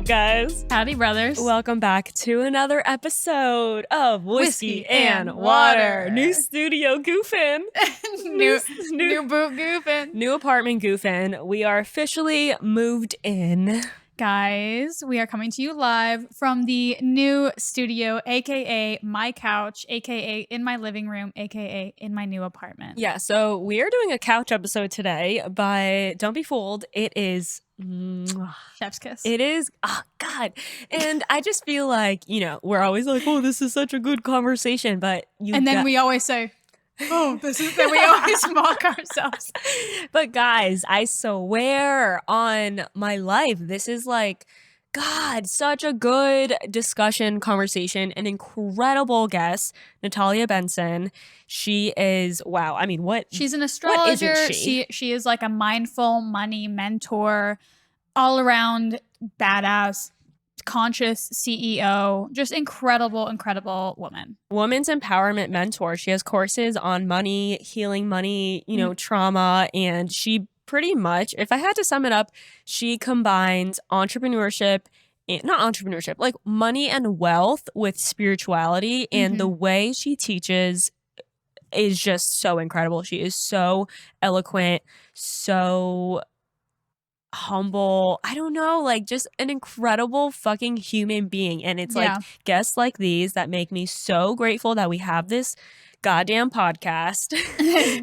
up, guys? Howdy, brothers. Welcome back to another episode of Whiskey and Water. New studio goofing. new boot goofing. New apartment goofing. We are officially moved in. Guys, we are coming to you live from the new studio, aka my couch, aka in my living room, aka in my new apartment. Yeah, so we are doing a couch episode today, but don't be fooled. It is chef's kiss. It is. Oh, God. And I just feel like, we're always like, oh, this is such a good conversation. But we always say, oh, this is that we always mock ourselves. But guys, I swear on my life, this is like, God, such a good discussion, conversation, an incredible guest, Natalia Benson. She is, wow. I mean, what? She's an astrologer. What isn't She is like a mindful money mentor, all around badass, conscious CEO, just incredible woman. Women's empowerment mentor. She has courses on money, healing money, trauma, and she pretty much, if I had to sum it up, she combines like money and wealth with spirituality, and the way she teaches is just so incredible. She is so eloquent, so humble. I don't know, like just an incredible fucking human being. And it's like guests like these that make me so grateful that we have this goddamn podcast.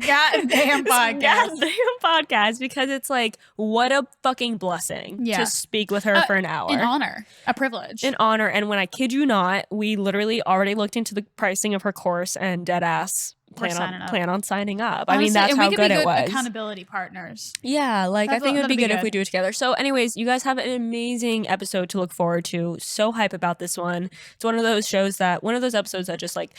Goddamn podcast, because it's like, what a fucking blessing to speak with her for an hour. An honor, a privilege. An honor. And when I kid you not, we literally already looked into the pricing of her course and dead ass plan on signing up. Honestly, I mean, that's how good it was. Accountability partners. Yeah, like I think it would be good if we do it together. So anyways, you guys have an amazing episode to look forward to. So hype about this one. It's one of those episodes that just like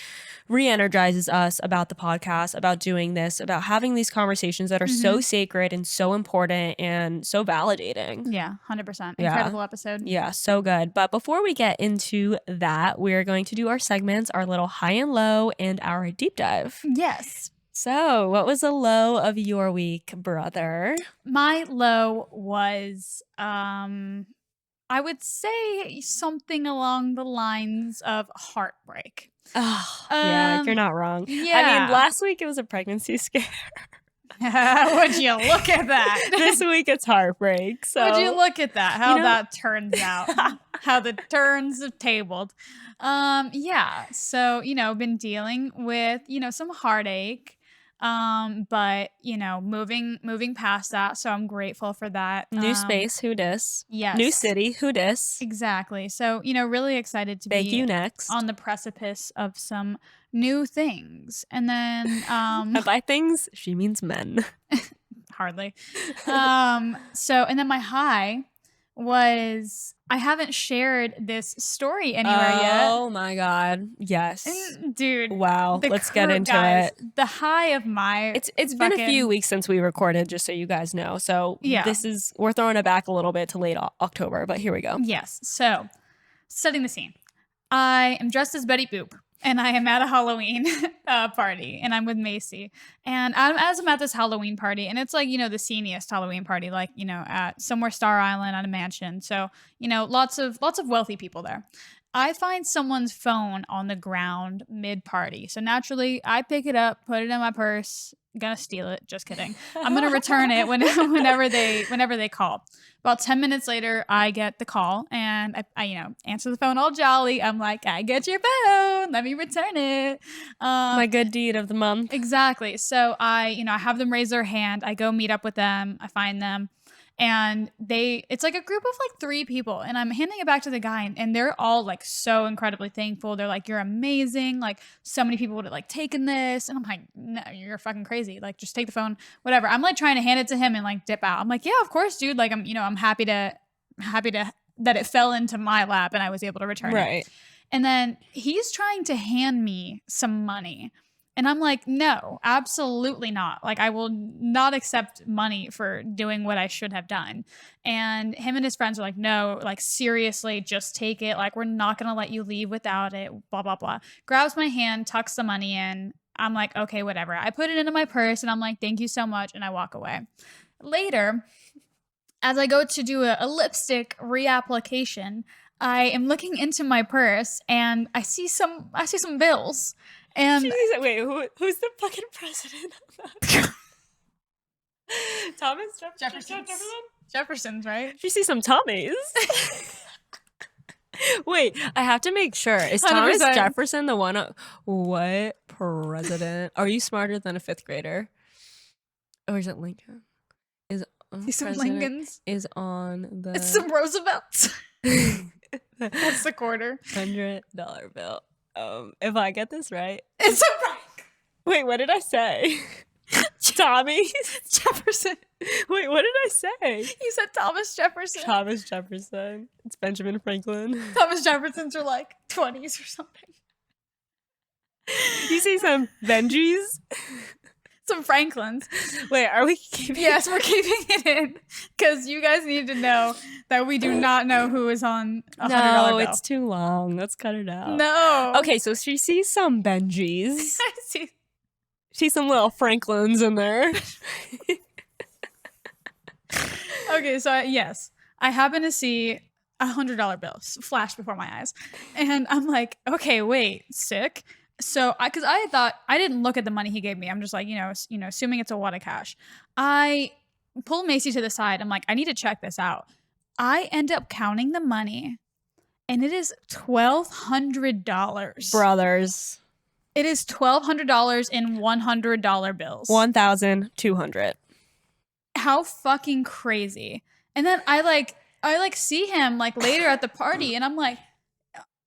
re-energizes us about the podcast, about doing this, about having these conversations that are so sacred and so important and so validating. Yeah, 100%. Incredible episode. Yeah, so good. But before we get into that, we're going to do our segments, our little high and low, and our deep dive. Yes. So, what was the low of your week, brother? My low was, I would say something along the lines of heartbreak. Oh, yeah, you're not wrong. Yeah. I mean, last week it was a pregnancy scare. Would you look at that? This week it's heartbreak. So would you look at that? How that turns out. How the turns have tabled. Yeah. So, been dealing with, some heartache. But moving past that. So I'm grateful for that. New space, who dis? Yes. New city, who dis? Exactly. So, really excited to Thank you next. On the precipice of some new things. And then and by things, she means men. Hardly. So and then my high was I haven't shared this story anywhere yet. Oh my God. Yes. Dude. Wow. Let's get into it. The high of my It's been a few weeks since we recorded, just so you guys know. So we're throwing it back a little bit to late October, but here we go. Yes. So setting the scene. I am dressed as Betty Boop. And I am at a Halloween party, and I'm with Macy. And I'm at this Halloween party, and it's like, the sceniest Halloween party, like, at somewhere Star Island on a mansion. So, lots of wealthy people there. I find someone's phone on the ground mid-party. So naturally, I pick it up, put it in my purse. Gonna steal it. Just kidding. I'm gonna return it whenever they call. About 10 minutes later, I get the call, and I answer the phone all jolly. I'm like, I get your phone. Let me return it. My good deed of the month. Exactly. So I have them raise their hand. I go meet up with them. I find them. And it's like a group of like 3 people, and I'm handing it back to the guy, and they're all like so incredibly thankful. They're like, you're amazing. Like, so many people would have like taken this. And I'm like, no, you're fucking crazy. Like, just take the phone, whatever. I'm like trying to hand it to him and like dip out. I'm like, yeah, of course, dude. Like, I'm happy to that it fell into my lap and I was able to return it. And then he's trying to hand me some money. And I'm like, no, absolutely not. Like, I will not accept money for doing what I should have done. And him and his friends are like, no, like, seriously, just take it. Like, we're not going to let you leave without it, blah, blah, blah. Grabs my hand, tucks the money in. I'm like, okay, whatever. I put it into my purse and I'm like, thank you so much. And I walk away. Later, as I go to do a lipstick reapplication, I am looking into my purse and I see some bills. And wait, who's the fucking president of that? Thomas Jefferson? Jefferson's, right? She sees some Tommies. Wait, I have to make sure. Is Thomas 100%. Jefferson the one? What president? Are you smarter than a 5th grader? Or is it Lincoln? Is some Lincolns? Is on the. It's some Roosevelts. That's the quarter. $100 bill. If I get this right, it's a prank. Wait, what did I say? Tommy Jefferson. Wait, what did I say? You said Thomas Jefferson. Thomas Jefferson. It's Benjamin Franklin. Thomas Jefferson's are like 20s or something. You see some Benjis? Some Franklins. Wait, are we keeping Yes, we're keeping it in. Because you guys need to know that we do not know who is on a $100 bill. No, it's too long. Let's cut it out. No. Okay, so she sees some Benjis. I see. She sees some little Franklins in there. Okay, so yes, I happen to see $100 bill flash before my eyes, and I'm like, okay, wait, sick. So because I thought I didn't look at the money he gave me. I'm just like, assuming it's a wad of cash. I pull Macy to the side. I'm like, I need to check this out. I end up counting the money, and it is $1,200. Brothers. It is $1,200 in $100 bills. 1,200. How fucking crazy. And then I see him like later at the party, and I'm like,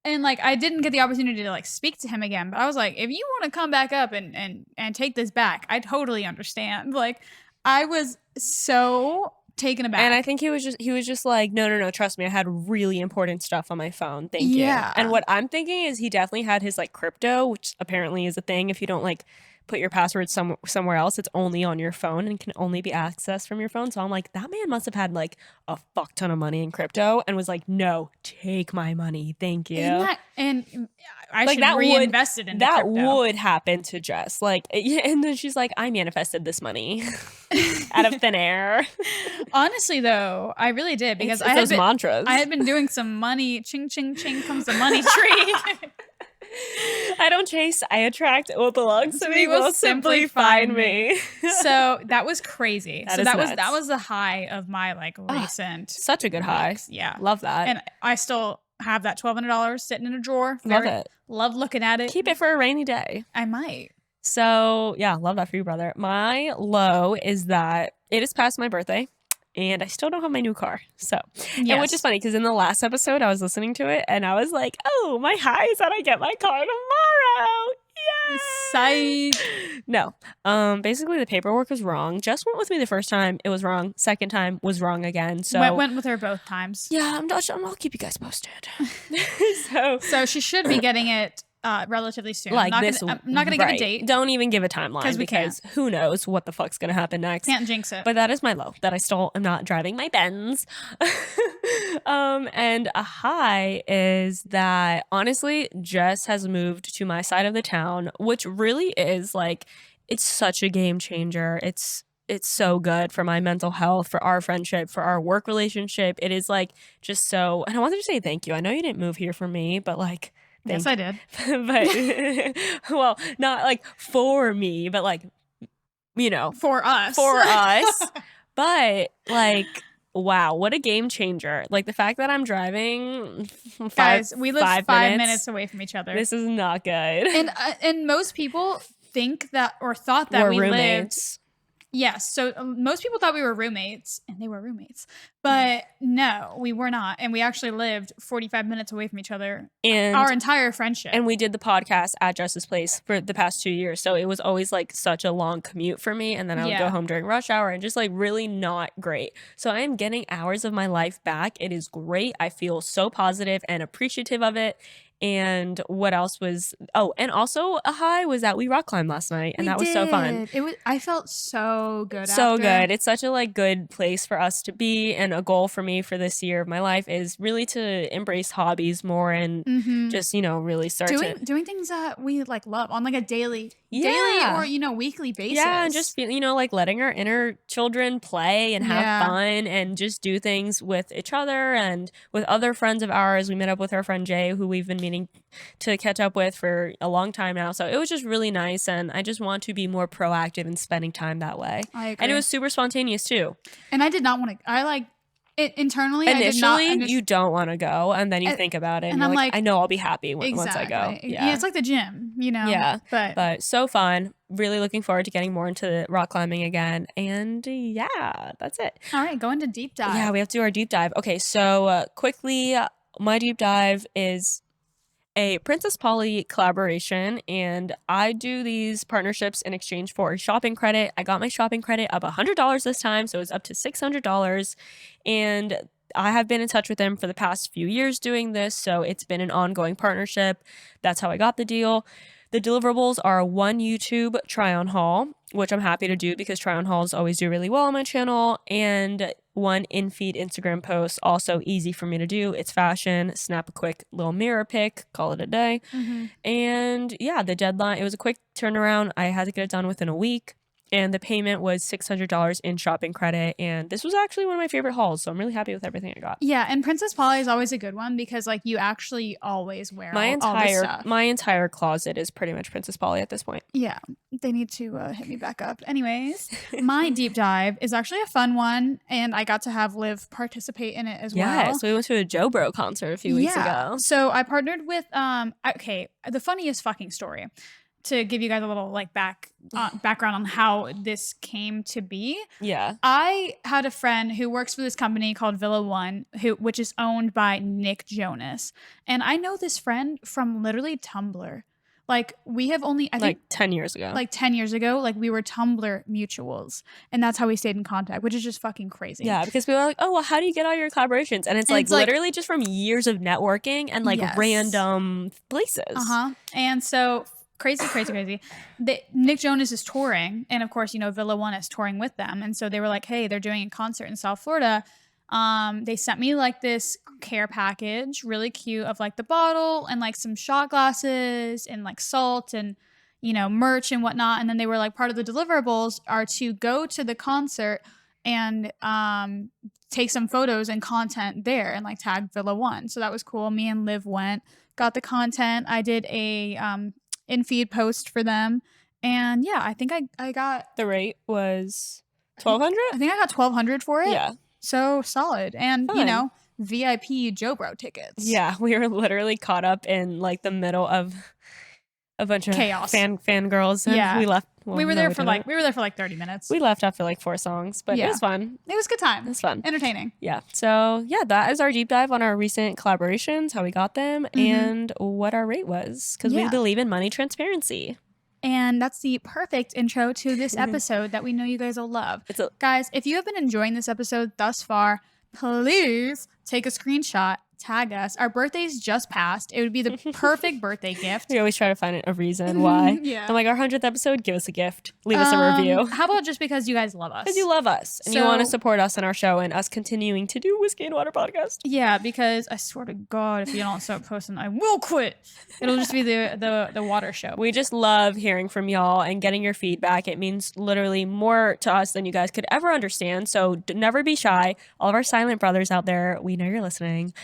I didn't get the opportunity to like speak to him again, but I was like, if you want to come back up and take this back, I totally understand. Like, I was so taken aback. And I think he was just like, no, trust me, I had really important stuff on my phone. Thank you. Yeah. And what I'm thinking is he definitely had his like crypto, which apparently is a thing. If you don't like put your password somewhere else, it's only on your phone and can only be accessed from your phone. So I'm like, that man must have had like a fuck ton of money in crypto and was like, no, take my money, thank you. And I like should that reinvest it in that crypto. would happen to Jess. Like, and then she's like, I manifested this money out of thin air. Honestly, though, I really did, because it's those mantras. I had been doing some money. Ching, ching, ching comes the money tree. I don't chase, I attract. What belongs to me will simply find me. So that was crazy. That nuts. was the high of my like recent. Such a good high. weeks. Yeah, love that. And I still have that $1,200 sitting in a drawer. Love it. Love looking at it. Keep it for a rainy day. I might. So yeah, love that for you, brother. My low is that it is past my birthday and I still don't have my new car. So, and which is funny because in the last episode I was listening to it and I was like, oh, my high is that I get my car tomorrow. Yay! Psych. No. Basically the paperwork was wrong. Jess went with me the first time. It was wrong. Second time was wrong again. So went with her both times. Yeah, I'll keep you guys posted. So she should be getting it relatively soon. Like I'm not gonna give a right. date. Don't even give a timeline because who knows what the fuck's gonna happen next. Can't jinx it. But that is my low, that I still am not driving my Benz. And a high is that honestly Jess has moved to my side of the town, which really is like, it's such a game changer. It's so good for my mental health, for our friendship, for our work relationship. It is like just so, and I wanted to say thank you. I know you didn't move here for me, but like, yes, I did. But well, not like for me, but like, for us. But like, wow, what a game changer. Like the fact that I'm driving Guys, we live 5 minutes minutes away from each other. This is not good. And most people think that, or thought that we roommates. lived. Yes. So most people thought we were roommates, and they were roommates. But no, we were not. And we actually lived 45 minutes away from each other and our entire friendship. And we did the podcast at Jess's place for the past 2 years. So it was always like such a long commute for me. And then I would go home during rush hour and just like really not great. So I am getting hours of my life back. It is great. I feel so positive and appreciative of it. And what else was, and also a high was that we rock climbed last night, and that was so fun. I felt so good. So good. It's such a like good place for us to be, and a goal for me for this year of my life is really to embrace hobbies more and just really start doing things that we like love on like a daily daily or, Yeah. weekly Yeah, and basis. just feel, like letting our inner children play and have Yeah. fun and just do things with each other and with other friends of ours. We met up with our friend Jay, who we've been meaning to catch up with for a long time now. So it was just really nice. And I just want to be more proactive in spending time that way. I And it agree. was super spontaneous too. And I did not want to, I like it internally. I did not. Initially, you don't want to go. And then you and, think about it and and you're I'm like, like, I know I'll be happy once I go. exactly. Yeah. Yeah. It's like the gym, Yeah, but but so fun. Really looking forward to getting more into rock climbing again. And yeah, that's it. all right, go into deep dive. Yeah, we have to do our deep dive. Okay, so quickly, my deep dive is a Princess Polly collaboration, and I do these partnerships in exchange for a shopping credit. I got my shopping credit of $100 this time, so it's up to $600, and I have been in touch with them for the past few years doing this, so it's been an ongoing partnership. That's how I got the deal. The deliverables are one YouTube try-on haul, which I'm happy to do because try-on hauls always do really well on my channel, and one in-feed Instagram post, also easy for me to do. It's fashion, snap a quick little mirror pic, call it a day. And yeah, the deadline, it was a quick turnaround. I had to get it done within a week. And the payment was $600 in shopping credit. And this was actually one of my favorite hauls. So I'm really happy with everything I got. Yeah, and Princess Polly is always a good one because like you actually always wear all this stuff. My entire closet is pretty much Princess Polly at this point. Yeah, they need to hit me back up. Anyways, my deep dive is actually a fun one, and I got to have Liv participate in it as well. Yeah, so we went to a Joe Bro concert a few weeks ago. So I partnered with okay, the funniest fucking story. To give you guys a little like background on how this came to be. Yeah. I had a friend who works for this company called Villa One, which is owned by Nick Jonas. And I know this friend from literally Tumblr. Like we have only, I think 10 years ago. Like 10 years ago, like we were Tumblr mutuals. And that's how we stayed in contact, which is just fucking crazy. Yeah, because people are like, oh, well, how do you get all your collaborations? And it's like literally just from years of networking and like random places. And so crazy. Nick Jonas is touring, and of course, Villa One is touring with them, and so they were like, "Hey, they're doing a concert in South Florida." They sent me like this care package, really cute, of like the bottle and like some shot glasses and like salt and merch and whatnot. And then they were like, part of the deliverables are to go to the concert and take some photos and content there and like tag Villa One. So that was cool. Me and Liv went, got the content. I did a in-feed post for them, and yeah, I think I got, the rate was $1,200. I think I got $1,200 for it. Yeah, so solid. And fun. VIP Joe Bro tickets. Yeah, we were literally caught up in like the middle of a bunch of chaos, fangirls, and we left. Well, we were there for like 30 minutes. We left after like 4 songs, but it was fun. It was a good time. It was fun, entertaining. Yeah. So yeah, that is our deep dive on our recent collaborations, how we got them, and what our rate was, because we believe in money transparency. And that's the perfect intro to this episode that we know you guys will love. Guys, if you have been enjoying this episode thus far, please take a screenshot, tag us. Our birthdays just passed. It would be the perfect birthday gift. We always try to find a reason why. I'm like, our 100th episode, give us a gift. Leave us a review. How about just because you guys love us? Because you love us and you want to support us in our show and us continuing to do Whiskey and Water podcast. Yeah, because I swear to God, if you don't start posting, I will quit. It'll just be the water show. We just love hearing from y'all and getting your feedback. It means literally more to us than you guys could ever understand. So never be shy. All of our silent brothers out there, we know you're listening.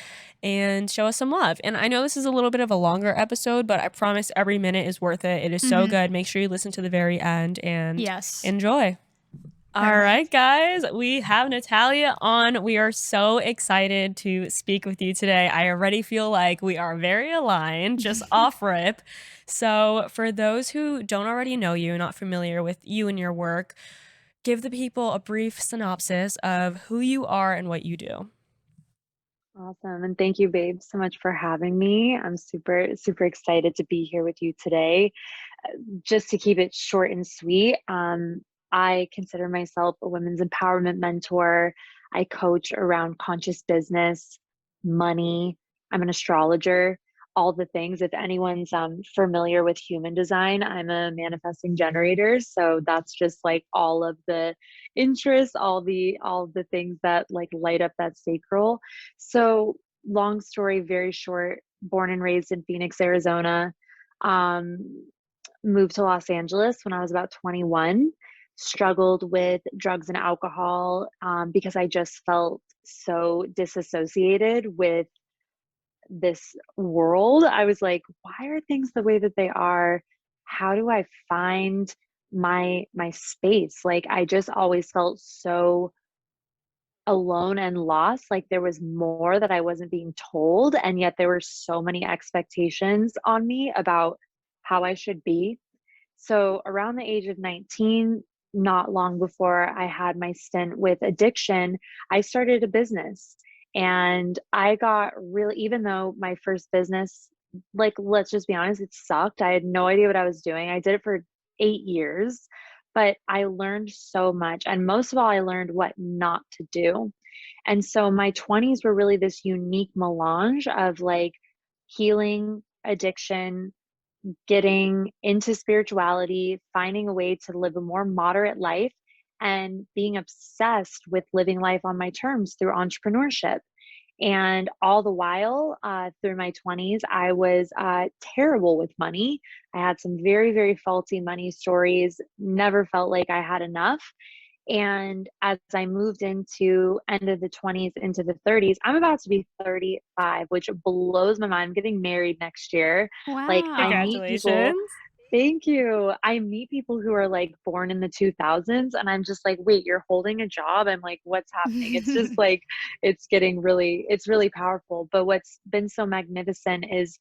And show us some love. And I know this is a little bit of a longer episode, but I promise every minute is worth it. It is so good. Make sure you listen to the very end and enjoy. All right, guys, we have Natalia on. We are so excited to speak with you today. I already feel like we are very aligned, just off rip. So for those who don't already know you, not familiar with you and your work, give the people a brief synopsis of who you are and what you do. Awesome. And thank you, babe, so much for having me. I'm super, super excited to be here with you today. Just to keep it short and sweet, I consider myself a women's empowerment mentor. I coach around conscious business, money. I'm an astrologer, all the things. If anyone's familiar with human design, I'm a manifesting generator. So that's just like all of the interests, all the things that like light up that sacral. So long story, very short, born and raised in Phoenix, Arizona. moved to Los Angeles when I was about 21, struggled with drugs and alcohol, because I just felt so disassociated with this world. I was like, why are things the way that they are? How do I find my space? Like, I just always felt so alone and lost, like there was more that I wasn't being told, and yet there were so many expectations on me about how I should be. So around the age of 19, not long before I had my stint with addiction, I started a business. And I got really, even though my first business, like, let's just be honest, it sucked. I had no idea what I was doing. I did it for 8 years, but I learned so much. And most of all, I learned what not to do. And so my 20s were really this unique melange of like healing, addiction, getting into spirituality, finding a way to live a more moderate life, and being obsessed with living life on my terms through entrepreneurship. And all the while, through my 20s, I was terrible with money. I had some very, very faulty money stories, never felt like I had enough. And as I moved into end of the 20s into the 30s, I'm about to be 35, which blows my mind. I'm getting married next year. Like, I Wow. meet people. Congratulations. Thank you. I meet people who are like born in the 2000s, and I'm just like, wait, you're holding a job? I'm like, what's happening? It's just like, it's really powerful. But what's been so magnificent is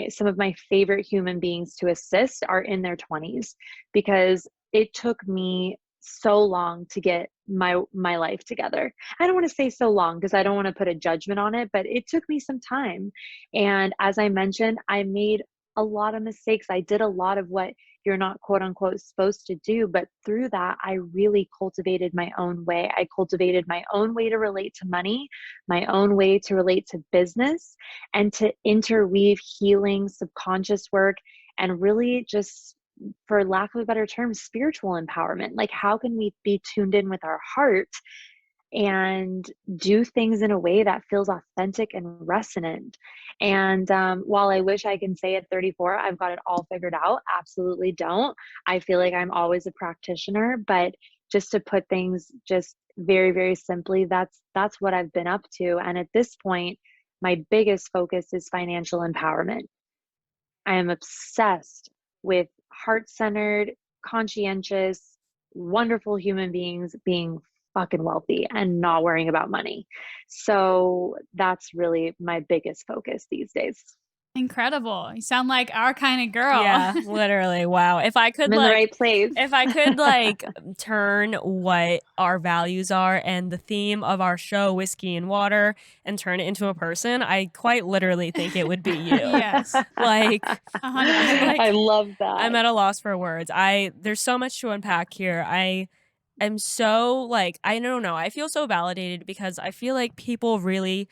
some of my favorite human beings to assist are in their 20s, because it took me so long to get my life together. I don't want to say so long because I don't want to put a judgment on it, but it took me some time. And as I mentioned, I made a lot of mistakes. I did a lot of what you're not quote unquote supposed to do, but through that, I really cultivated my own way. I cultivated my own way to relate to money, my own way to relate to business, and to interweave healing, subconscious work, and really just, for lack of a better term, spiritual empowerment. Like, how can we be tuned in with our heart and do things in a way that feels authentic and resonant? And while I wish I can say at 34, I've got it all figured out, absolutely don't. I feel like I'm always a practitioner, but just to put things just very, very simply, that's what I've been up to. And at this point, my biggest focus is financial empowerment. I am obsessed with heart-centered, conscientious, wonderful human beings being fucking wealthy and not worrying about money. So that's really my biggest focus these days. Incredible. You sound like our kind of girl. Yeah, literally. Wow. I'm in the right place. If I could like turn what our values are and the theme of our show, Whiskey and Water, and turn it into a person, I quite literally think it would be you. Yes. Like, 100%. I love that. I'm at a loss for words. There's so much to unpack here. I am so like, I don't know. I feel so validated because I feel like people really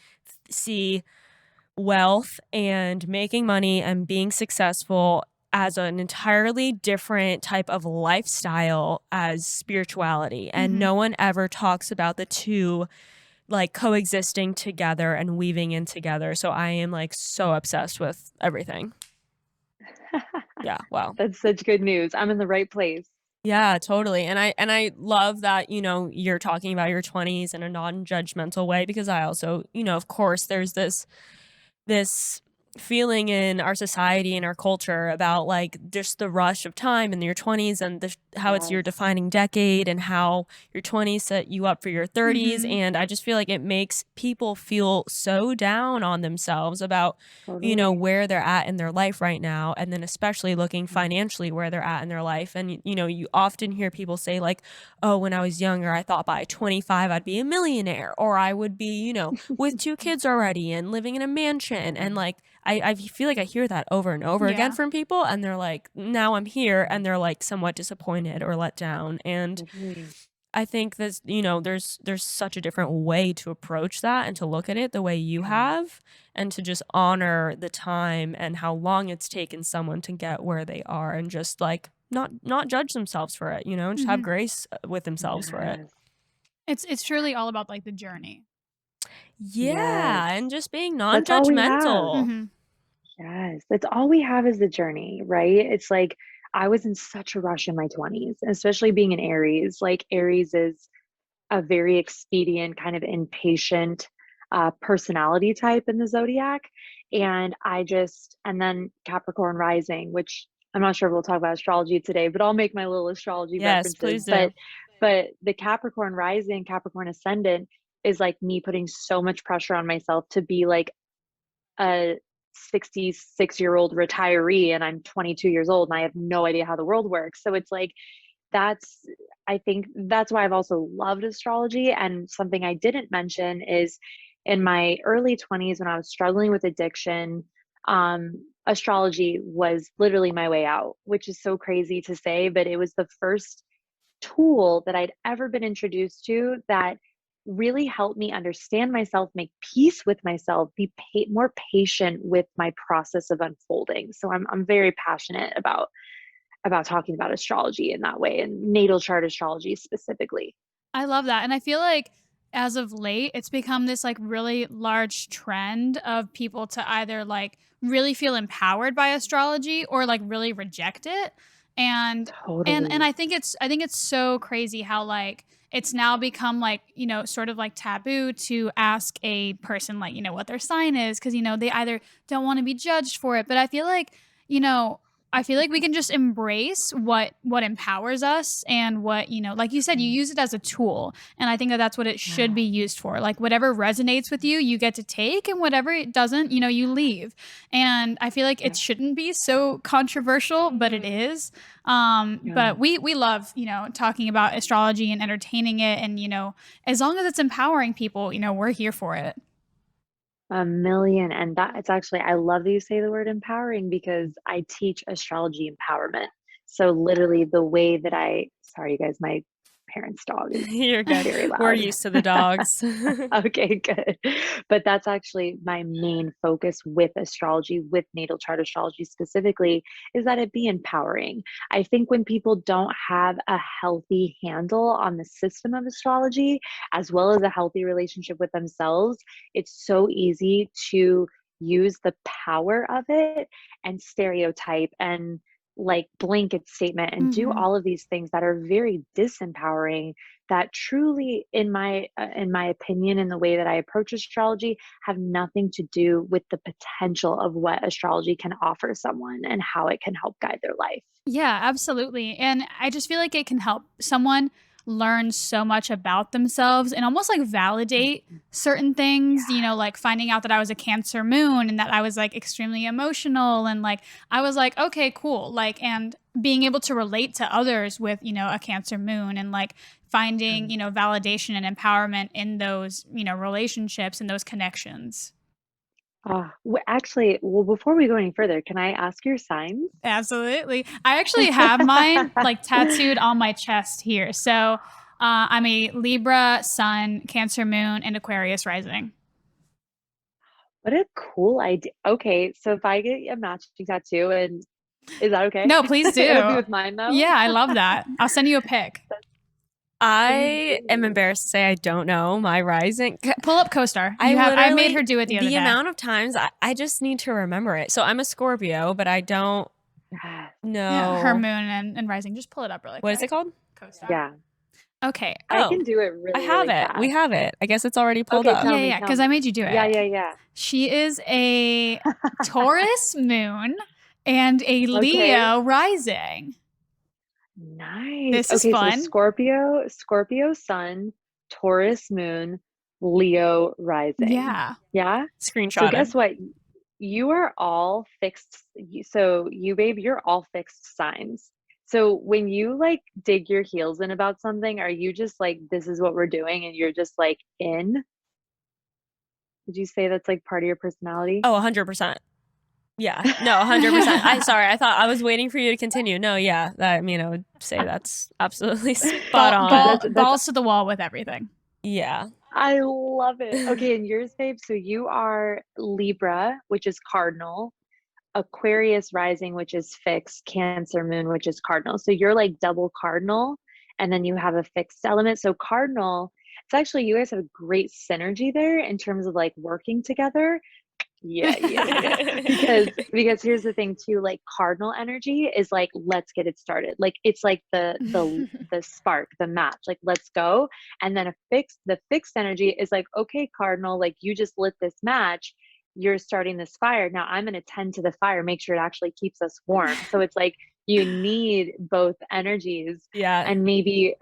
see wealth and making money and being successful as an entirely different type of lifestyle as spirituality. And no one ever talks about the two like coexisting together and weaving in together. So I am like so obsessed with everything. Yeah, wow. That's such good news. I'm in the right place. Yeah, totally. And I love that, you're talking about your 20s in a non-judgmental way, because I also, of course there's this feeling in our society and our culture about like just the rush of time in your 20s and how it's your Yes. defining decade and how your 20s set you up for your 30s. And I just feel like it makes people feel so down on themselves about Totally. where they're at in their life right now, and then especially looking financially where they're at in their life. And you often hear people say like, oh, when I was younger I thought by 25 I'd be a millionaire, or I would be with 2 kids already and living in a mansion. And like I feel like I hear that over and over again from people, and they're like, now I'm here, and they're like somewhat disappointed or let down. And Totally. I think that there's such a different way to approach that and to look at it the way you have, and to just honor the time and how long it's taken someone to get where they are, and just like not judge themselves for it, and just have grace with themselves for it. Yes. It's truly all about like the journey. Yeah, Yes. and just being That's all we have. non-judgmental. Yes. That's all we have is the journey, right? It's like, I was in such a rush in my 20s, especially being an Aries. Like Aries is a very expedient, kind of impatient personality type in the zodiac. And then Capricorn rising, which I'm not sure if we'll talk about astrology today, but I'll make my little astrology Yes, references. please do. But the Capricorn rising, Capricorn ascendant is like me putting so much pressure on myself to be like a 66-year-old retiree, and I'm 22 years old and I have no idea how the world works. So it's like, that's I think that's why I've also loved astrology. And something I didn't mention is in my early 20s when I was struggling with addiction, astrology was literally my way out, which is so crazy to say, but it was the first tool that I'd ever been introduced to that really helped me understand myself, make peace with myself, be more patient with my process of unfolding. So I'm very passionate about talking about astrology in that way, and natal chart astrology specifically. I love that. And I feel like as of late, it's become this like really large trend of people to either like really feel empowered by astrology or like really reject it. And Totally. I think it's so crazy how like it's now become like, you know, sort of like taboo to ask a person like, you know, what their sign is because you know, they either don't want to be judged for it, but you know, I feel like we can just embrace what empowers us and what, you know, like you said, you use it as a tool. And I think that that's what it should Yeah. be used for. Like whatever resonates with you, you get to take, and whatever it doesn't, you know, you leave. And I feel like Yeah. it shouldn't be so controversial, but it is. Yeah. But we love, you know, talking about astrology and entertaining it. And, you know, as long as it's empowering people, you know, we're here for it. A million. And that it's actually, I love that you say the word empowering because I teach astrology empowerment. So literally the way that sorry, you guys, my parents' dog is You're good. very We're loud. used to the dogs. Okay, good. But that's actually my main focus with astrology, with natal chart astrology specifically, is that it be empowering. I think when people don't have a healthy handle on the system of astrology, as well as a healthy relationship with themselves, it's so easy to use the power of it and stereotype and like blanket statement and do Hmm. all of these things that are very disempowering, that truly in my opinion, in the way that I approach astrology, have nothing to do with the potential of what astrology can offer someone and how it can help guide their life. Yeah, absolutely. And I just feel like it can help someone learn so much about themselves and almost like validate Mhm. certain things, you know, like finding out that I was a Cancer moon and that I was like extremely emotional. And like, I was like, okay, cool. Like, and being able to relate to others with, you know, a Cancer moon and like Yeah. finding, you know, validation and empowerment in those, you know, relationships and those connections. Actually, well, before we go any further, can I ask your signs? Absolutely. I actually have mine like tattooed on my chest here. So I'm a Libra sun, Cancer moon, and Aquarius rising. What a cool idea. Okay, so if I get a matching tattoo, and is that okay? No, please It'll be do. with mine though. Yeah, I love that. I'll send you a pic. Please I am do. embarrassed to say I don't know my rising. Pull up CoStar. I I made her literally, do it the other the day. amount of times I just need to remember it. So I'm a Scorpio, but I don't Yes. Yeah, her know. moon and rising. Just pull it up really What is it quick. called? CoStar. Yeah, Okay. I Oh, can do it I really, have really it. We fast. have it. I guess it's already pulled Okay, up. tell Yeah, me, yeah, tell because I me. made you do Yeah, it. yeah, yeah. She is a Taurus moon and a Okay. Leo rising. Nice. This is Okay, so fun. Scorpio sun, Taurus moon, Leo rising. Yeah. Yeah? So Screenshotted. guess what? You are all fixed. So you, babe, you're all fixed signs. So when you like dig your heels in about something, are you just like, this is what we're doing, and you're just like in? Would you say that's like part of your personality? Oh, 100%. Yeah. No, 100%. Sorry. I thought I was waiting for you to continue. No, yeah. I mean, I would say that's absolutely spot on. That's Balls to the wall with everything. Yeah. I love it. Okay, and yours, babe. So you are Libra, which is cardinal, Aquarius rising, which is fixed, Cancer moon, which is cardinal. So you're like double cardinal, and then you have a fixed element. So cardinal, it's actually, you guys have great synergy there in terms of like working together. Yeah. Because here's the thing too, like cardinal energy is like, let's get it started. Like it's like the spark, the match, like let's go. And then the fixed energy is like, okay, cardinal, like you just lit this match. You're starting this fire. Now I'm going to tend to the fire, make sure it actually keeps us warm. So it's like you need both energies. Yeah. And maybe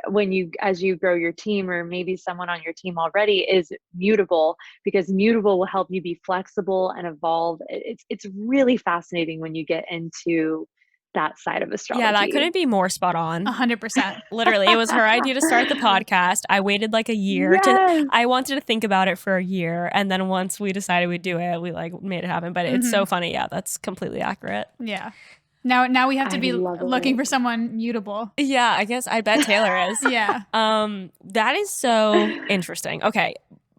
as you grow your team, or maybe someone on your team already is mutable, because mutable will help you be flexible and evolve. It's really fascinating when you get into that side of Yeah, that astrology. couldn't be more spot on. 100%. Literally, it was her idea to start the podcast. I waited like a year Yes. I wanted to think about it for a year. And then once we decided we'd do it, we like made it happen. But it's so funny. Yeah, that's completely accurate. Yeah. Now we have to I be love looking it. for someone mutable. Yeah, I bet Taylor is. Yeah. That is so interesting. Okay.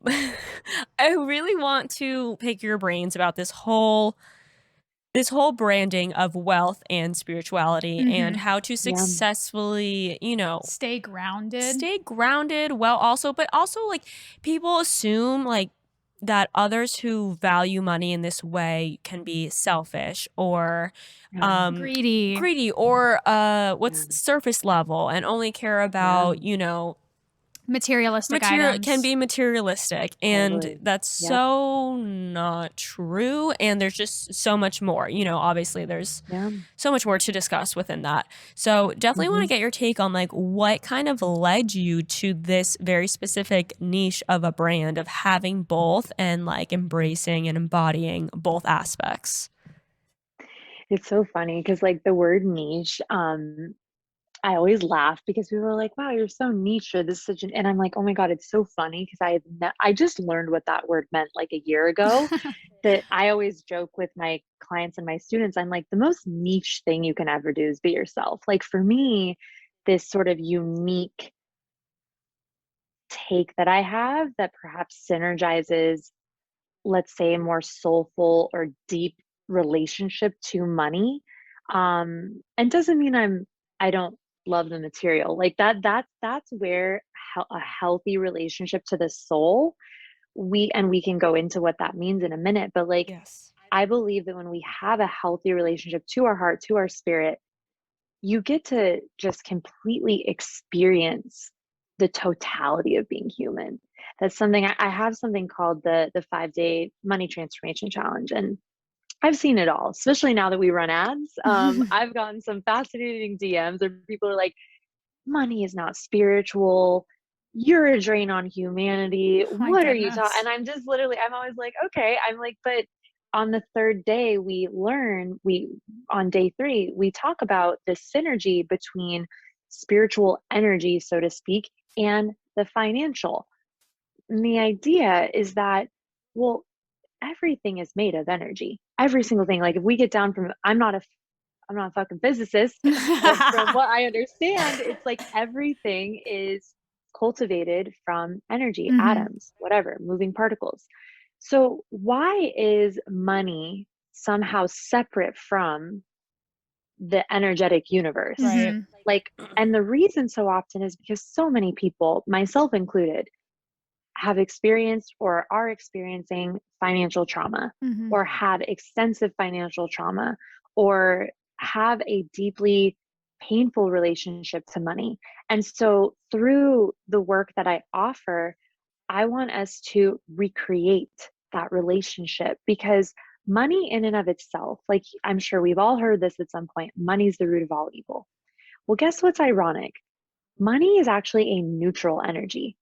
I really want to pick your brains about this whole branding of wealth and spirituality and how to Yeah. successfully, Stay grounded. well also, but also like people assume like that others who value money in this way can be selfish or Yeah. Greedy. or what's surface level and only care about, Materialistic items. can be materialistic, and Totally. that's Yep. so not true. And there's just so much more, obviously there's Yeah. so much more to discuss within that. So definitely want to get your take on like what kind of led you to this very specific niche of a brand of having both and like embracing and embodying both aspects. It's so funny because like the word niche, I always laugh because people are like, "Wow, you're so niche," or this is such an, and I'm like, "Oh my God, it's so funny," because I just learned what that word meant like a year ago. That I always joke with my clients and my students. I'm like, the most niche thing you can ever do is be yourself. Like for me, this sort of unique take that I have that perhaps synergizes, let's say, a more soulful or deep relationship to money, and doesn't mean I don't love the material like that's where a healthy relationship to the soul, we can go into what that means in a minute, but like Yes. I believe that when we have a healthy relationship to our heart, to our spirit, you get to just completely experience the totality of being human. That's something I have something called the 5-day money transformation challenge. And I've seen it all, especially now that we run ads. I've gotten some fascinating DMs where people are like, money is not spiritual. You're a drain on humanity. Oh my What are you talking? goodness. And I'm just literally, I'm always like, okay. I'm like, but on the third day, on day 3, we talk about the synergy between spiritual energy, so to speak, and the financial. And the idea is that, well, everything is made of energy. Every single thing. Like if we get down from, I'm not a fucking physicist, but from what I understand, it's like everything is cultivated from energy, atoms, whatever, moving particles. So why is money somehow separate from the energetic universe? Right. Like, and the reason so often is because so many people, myself included, have experienced or are experiencing financial trauma, or had extensive financial trauma, or have a deeply painful relationship to money. And so, through the work that I offer, I want us to recreate that relationship, because money, in and of itself, like I'm sure we've all heard this at some point, money's the root of all evil. Well, guess what's ironic? Money is actually a neutral energy,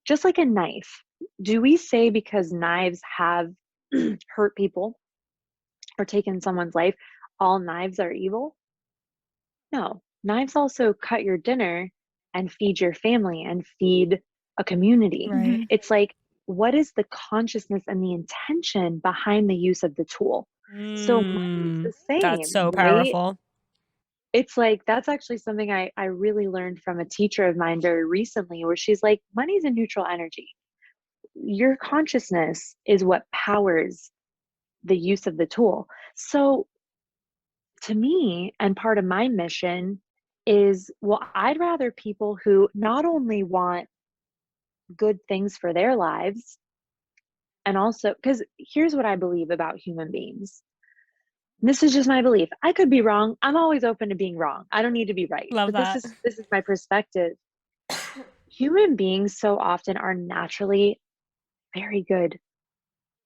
just like a knife. Do we say because knives have hurt people or taken someone's life, all knives are evil? No. Knives also cut your dinner and feed your family and feed a community. Right. It's like, what is the consciousness and the intention behind the use of the tool? So money's the That's same, so right? powerful. It's like, that's actually something I really learned from a teacher of mine very recently, where she's like, money's a neutral energy. Your consciousness is what powers the use of the tool. So to me, and part of my mission is, well, I'd rather people who not only want good things for their lives, And also, because here's what I believe about human beings. This is just my belief. I could be wrong. I'm always open to being wrong. I don't need to be right. Love But this that. is this is my perspective. Human beings so often are naturally very good.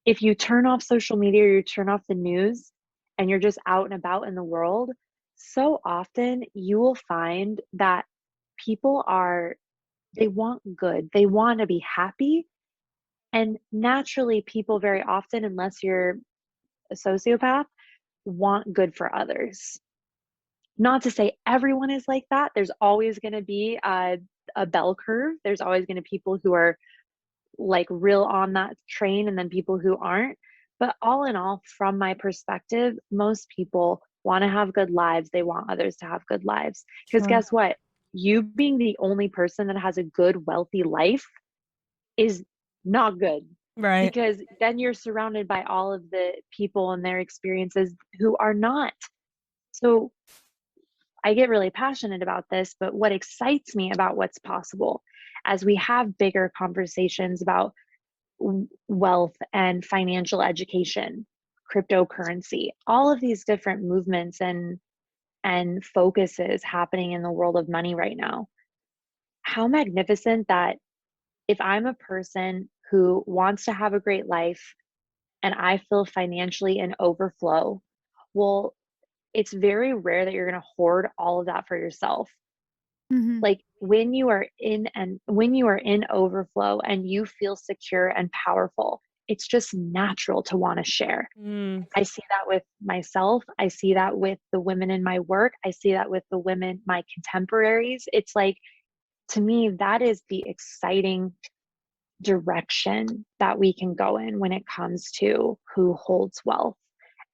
If you turn off social media or you turn off the news and you're just out and about in the world, so often you will find that people are, they want good. They want to be happy. And naturally, people very often, unless you're a sociopath, want good for others. Not to say everyone is like that. There's always going to be a bell curve. There's always going to be people who are like real on that train and then people who aren't. But all in all, from my perspective, most people want to have good lives. They want others to have good lives. Because Sure. guess what? You being the only person that has a good, wealthy life is not good, Right. because then you're surrounded by all of the people and their experiences who are not. So I get really passionate about this, but what excites me about what's possible as we have bigger conversations about wealth and financial education, cryptocurrency, all of these different movements and focuses happening in the world of money right now. How magnificent that if I'm a person who wants to have a great life and I feel financially in overflow, well, it's very rare that you're going to hoard all of that for yourself. Mhm. Like when you are in overflow and you feel secure and powerful, it's just natural to want to share. Mm, I see that with myself. I see that with the women in my work. I see that with the women, my contemporaries. It's like, to me, that is the exciting direction that we can go in when it comes to who holds wealth.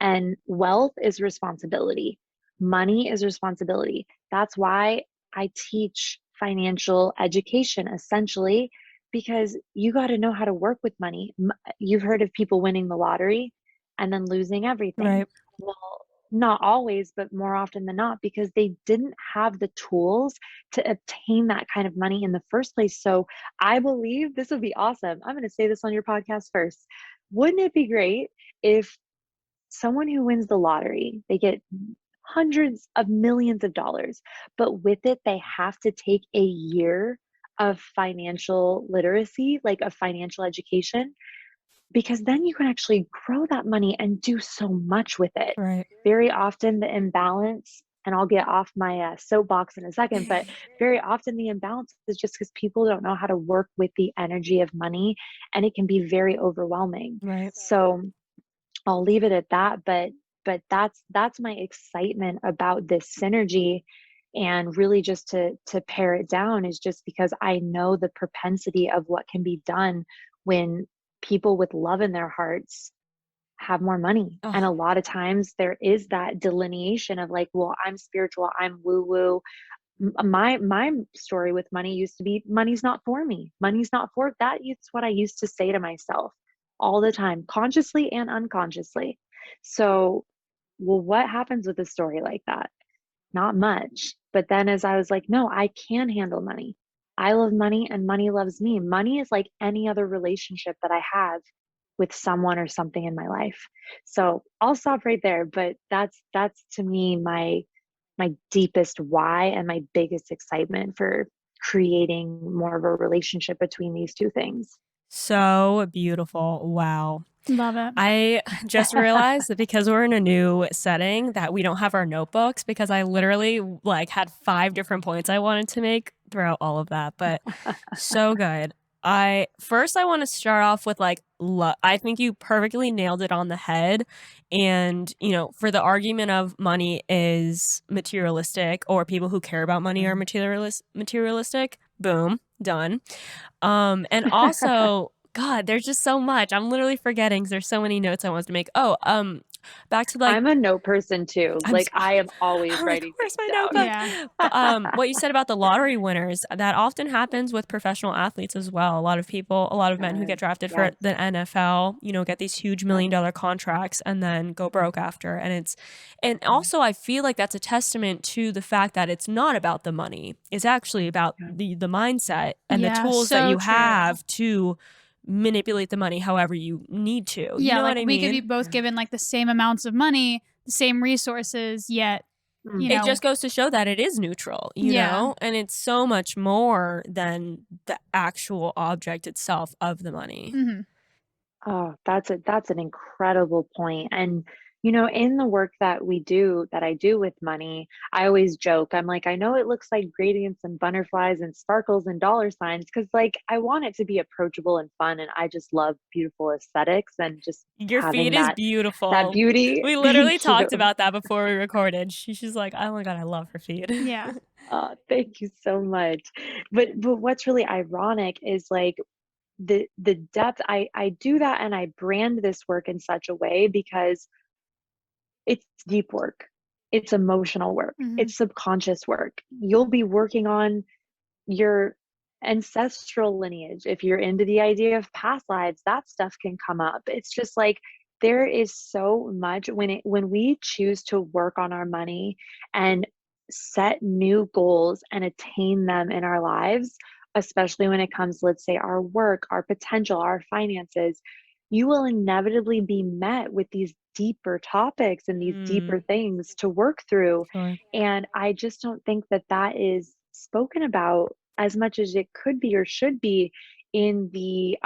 And wealth is responsibility. Money is responsibility. That's why I teach financial education essentially, because you got to know how to work with money. You've heard of people winning the lottery and then losing everything. right. Well, not always, but more often than not, because they didn't have the tools to obtain that kind of money in the first place. So I believe this would be awesome. I'm going to say this on your podcast first. Wouldn't it be great if someone who wins the lottery, they get hundreds of millions of dollars, but with it, they have to take a year of financial literacy, like a financial education, because then you can actually grow that money and do so much with it. Right. Very often, the imbalance, and I'll get off my soapbox in a second, but very often the imbalance is just because people don't know how to work with the energy of money, and it can be very overwhelming. Right. So I'll leave it at that, but that's my excitement about this synergy, and really just to pare it down is just because I know the propensity of what can be done when people with love in their hearts have more money. And Oh, a lot of times there is that delineation of like, well, I'm spiritual, I'm woo woo. My story with money used to be, money's not for me. Money's not for that. It's what I used to say to myself all the time, consciously and unconsciously. So, well, what happens with a story like that? Not much. But then as I was like, no, I can handle money. I love money and money loves me. Money is like any other relationship that I have with someone or something in my life. So I'll stop right there. But that's to me my deepest why and my biggest excitement for creating more of a relationship between these two things. so beautiful. Wow. Love it. I just realized that because we're in a new setting that we don't have our notebooks, because I literally like had 5 different points I wanted to make throughout all of that, but so good. I want to start off with like I think you perfectly nailed it on the head. And, for the argument of money is materialistic, or people who care about money are materialistic, boom, done. And also, God, there's just so much. I'm literally forgetting 'cause there's so many notes I wanted to make. Oh, back to like I'm a note person too. I'm, Like I am always I'm like, writing where's things my down. notebook? Yeah. But what you said about the lottery winners, that often happens with professional athletes as well. A lot of men who get drafted for Yes. the NFL, get these huge Yes. $1 million contracts and then go broke after. And Yeah. also I feel like that's a testament to the fact that it's not about the money. It's actually about Yeah. the mindset and the Yeah, tools that so you true. have to manipulate the money however you need to. You Yeah, know like what I we could be mean? both given like the same amounts of money, the same resources, yet, Mm. you It know, just goes to show that it is neutral, you yeah. know? And it's so much more than the actual object itself of the money. hmm Oh, that's an incredible point. And in the work that we do, that I do with money, I always joke. I'm like, I know it looks like gradients and butterflies and sparkles and dollar signs because like I want it to be approachable and fun, and I just love beautiful aesthetics and just Your feed having is that beautiful. beauty. We literally Thank you. talked about that before we recorded. She's like, "Oh my god, I love her feed." Yeah. Thank you so much. But what's really ironic is like the depth. I do that and I brand this work in such a way because it's deep work. It's emotional work. hmm It's subconscious work. You'll be working on your ancestral lineage. If you're into the idea of past lives, that stuff can come up. It's just like there is so much when we choose to work on our money and set new goals and attain them in our lives, especially when it comes, let's say, our work, our potential, our finances, you will inevitably be met with these deeper topics and these deeper Mm, things to work through. sure. And I just don't think that that is spoken about as much as it could be or should be in the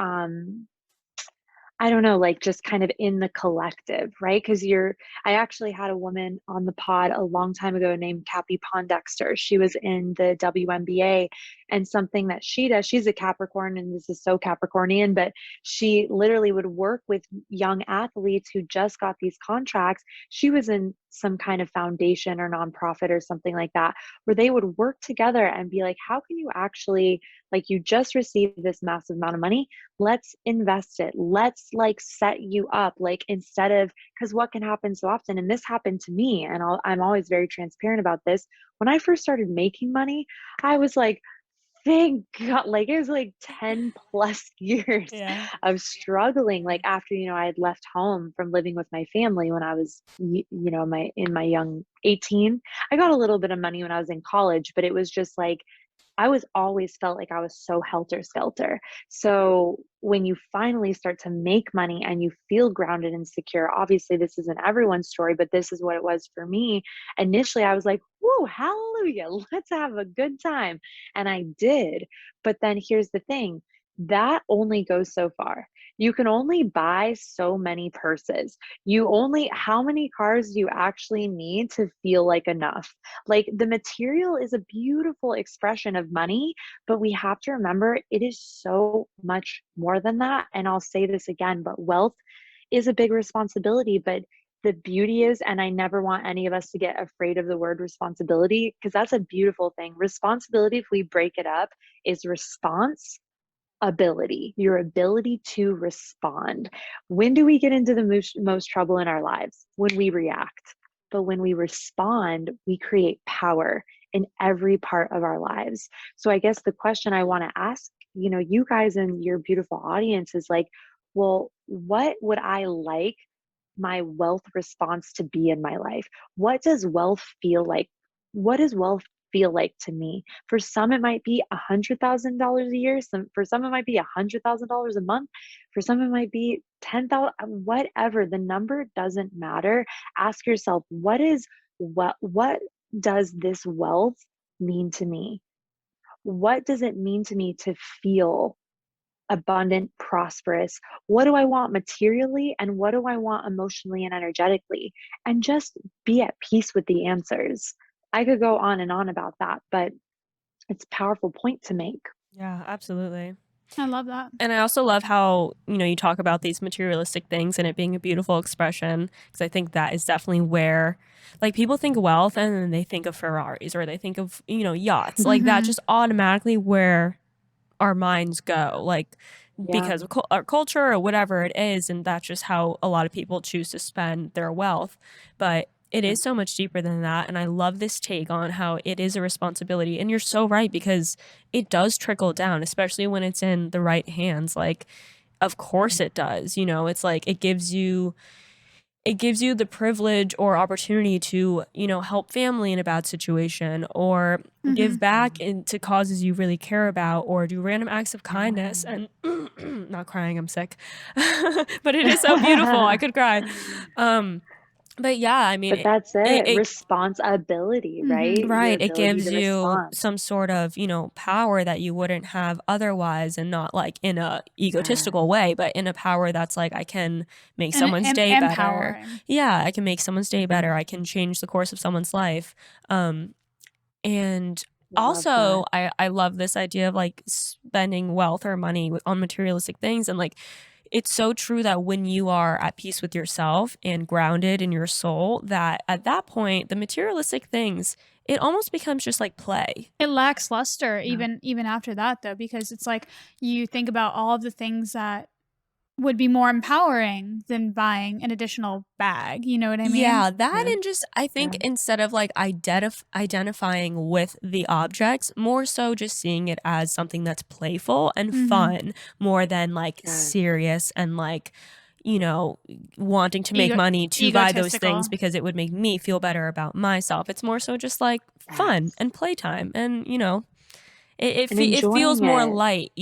I don't know, like just kind of in the collective, right? Because I actually had a woman on the pod a long time ago named Cappy Pondexter. She was in the WNBA, and something that she does, she's a Capricorn, and this is so Capricornian, but she literally would work with young athletes who just got these contracts. She was in some kind of foundation or nonprofit or something like that, where they would work together and be like, how can you actually, like, you just received this massive amount of money, let's invest it, let's like set you up, like instead of, because what can happen so often, and this happened to me, and I'm always very transparent about this. When I first started making money, I was like, thank God, like it was like 10 plus years Yeah. of struggling, like after I had left home from living with my family when I was my young 18. I got a little bit of money when I was in college, but it was just like I was always felt like I was so helter skelter. So when you finally start to make money and you feel grounded and secure, obviously this isn't everyone's story, but this is what it was for me. Initially, I was like, whoa, hallelujah, let's have a good time. And I did. But then here's the thing, that only goes so far. You can only buy so many purses. How many cars do you actually need to feel like enough? Like the material is a beautiful expression of money, but we have to remember it is so much more than that. And I'll say this again, but wealth is a big responsibility. But the beauty is, and I never want any of us to get afraid of the word responsibility, because that's a beautiful thing. Responsibility, if we break it up, is response ability, your ability to respond. When do we get into the most trouble in our lives? When we react. But when we respond, we create power in every part of our lives. So I guess the question I want to ask, you guys and your beautiful audience is like, well, what would I like my wealth response to be in my life? What does wealth feel like? What does wealth feel like to me? For some, it might be $100,000 a year. For some, it might be $100,000 a month. For some, it might be 10,000. Whatever the number doesn't matter. Ask yourself, what does this wealth mean to me? What does it mean to me to feel abundant, prosperous? What do I want materially, and what do I want emotionally and energetically? And just be at peace with the answers. I could go on and on about that, but it's a powerful point to make. Yeah, absolutely. I love that. And I also love how, you talk about these materialistic things and it being a beautiful expression, because I think that is definitely where, like, people think wealth and then they think of Ferraris or they think of, yachts. Like, that hmm just automatically where our minds go, like, Yeah. because of our culture or whatever it is, and that's just how a lot of people choose to spend their wealth. But it Yeah. is so much deeper than that, and I love this take on how it is a responsibility. And you're so right, because it does trickle down, especially when it's in the right hands. Like, of course it does. It's like it gives you it gives you the privilege or opportunity to, help family in a bad situation, or give back into causes you really care about, or do random acts of kindness. And not crying, I'm sick. But it is so beautiful. I could cry. But yeah, I mean, But that's it. it Responsibility, right? The right, it ability gives to you respond. some sort of, power that you wouldn't have otherwise, and not like in a egotistical Yes. way, but in a power that's like, I can make And someone's day better. empowering. Yeah, I can make someone's day better. I Mhm. can change the course of someone's life. And I love also, that. I love this idea of like spending wealth or money on materialistic things. And like, it's so true that when you are at peace with yourself and grounded in your soul, that at that point, the materialistic things, it almost becomes just like play. It lacks luster Yeah. even after that, though, because it's like you think about all of the things that would be more empowering than buying an additional bag, you know what I mean? Yeah, that, Yeah. and just I think Yeah. instead of like identifying with the objects, more so just seeing it as something that's playful and Mhm. fun, more than like Yes. serious and like, you know, wanting to make Ego money to buy those things egotistical. because it would make me feel better about myself. It's more so just like fun Yes. and playtime, and And it feels enjoying more it. light.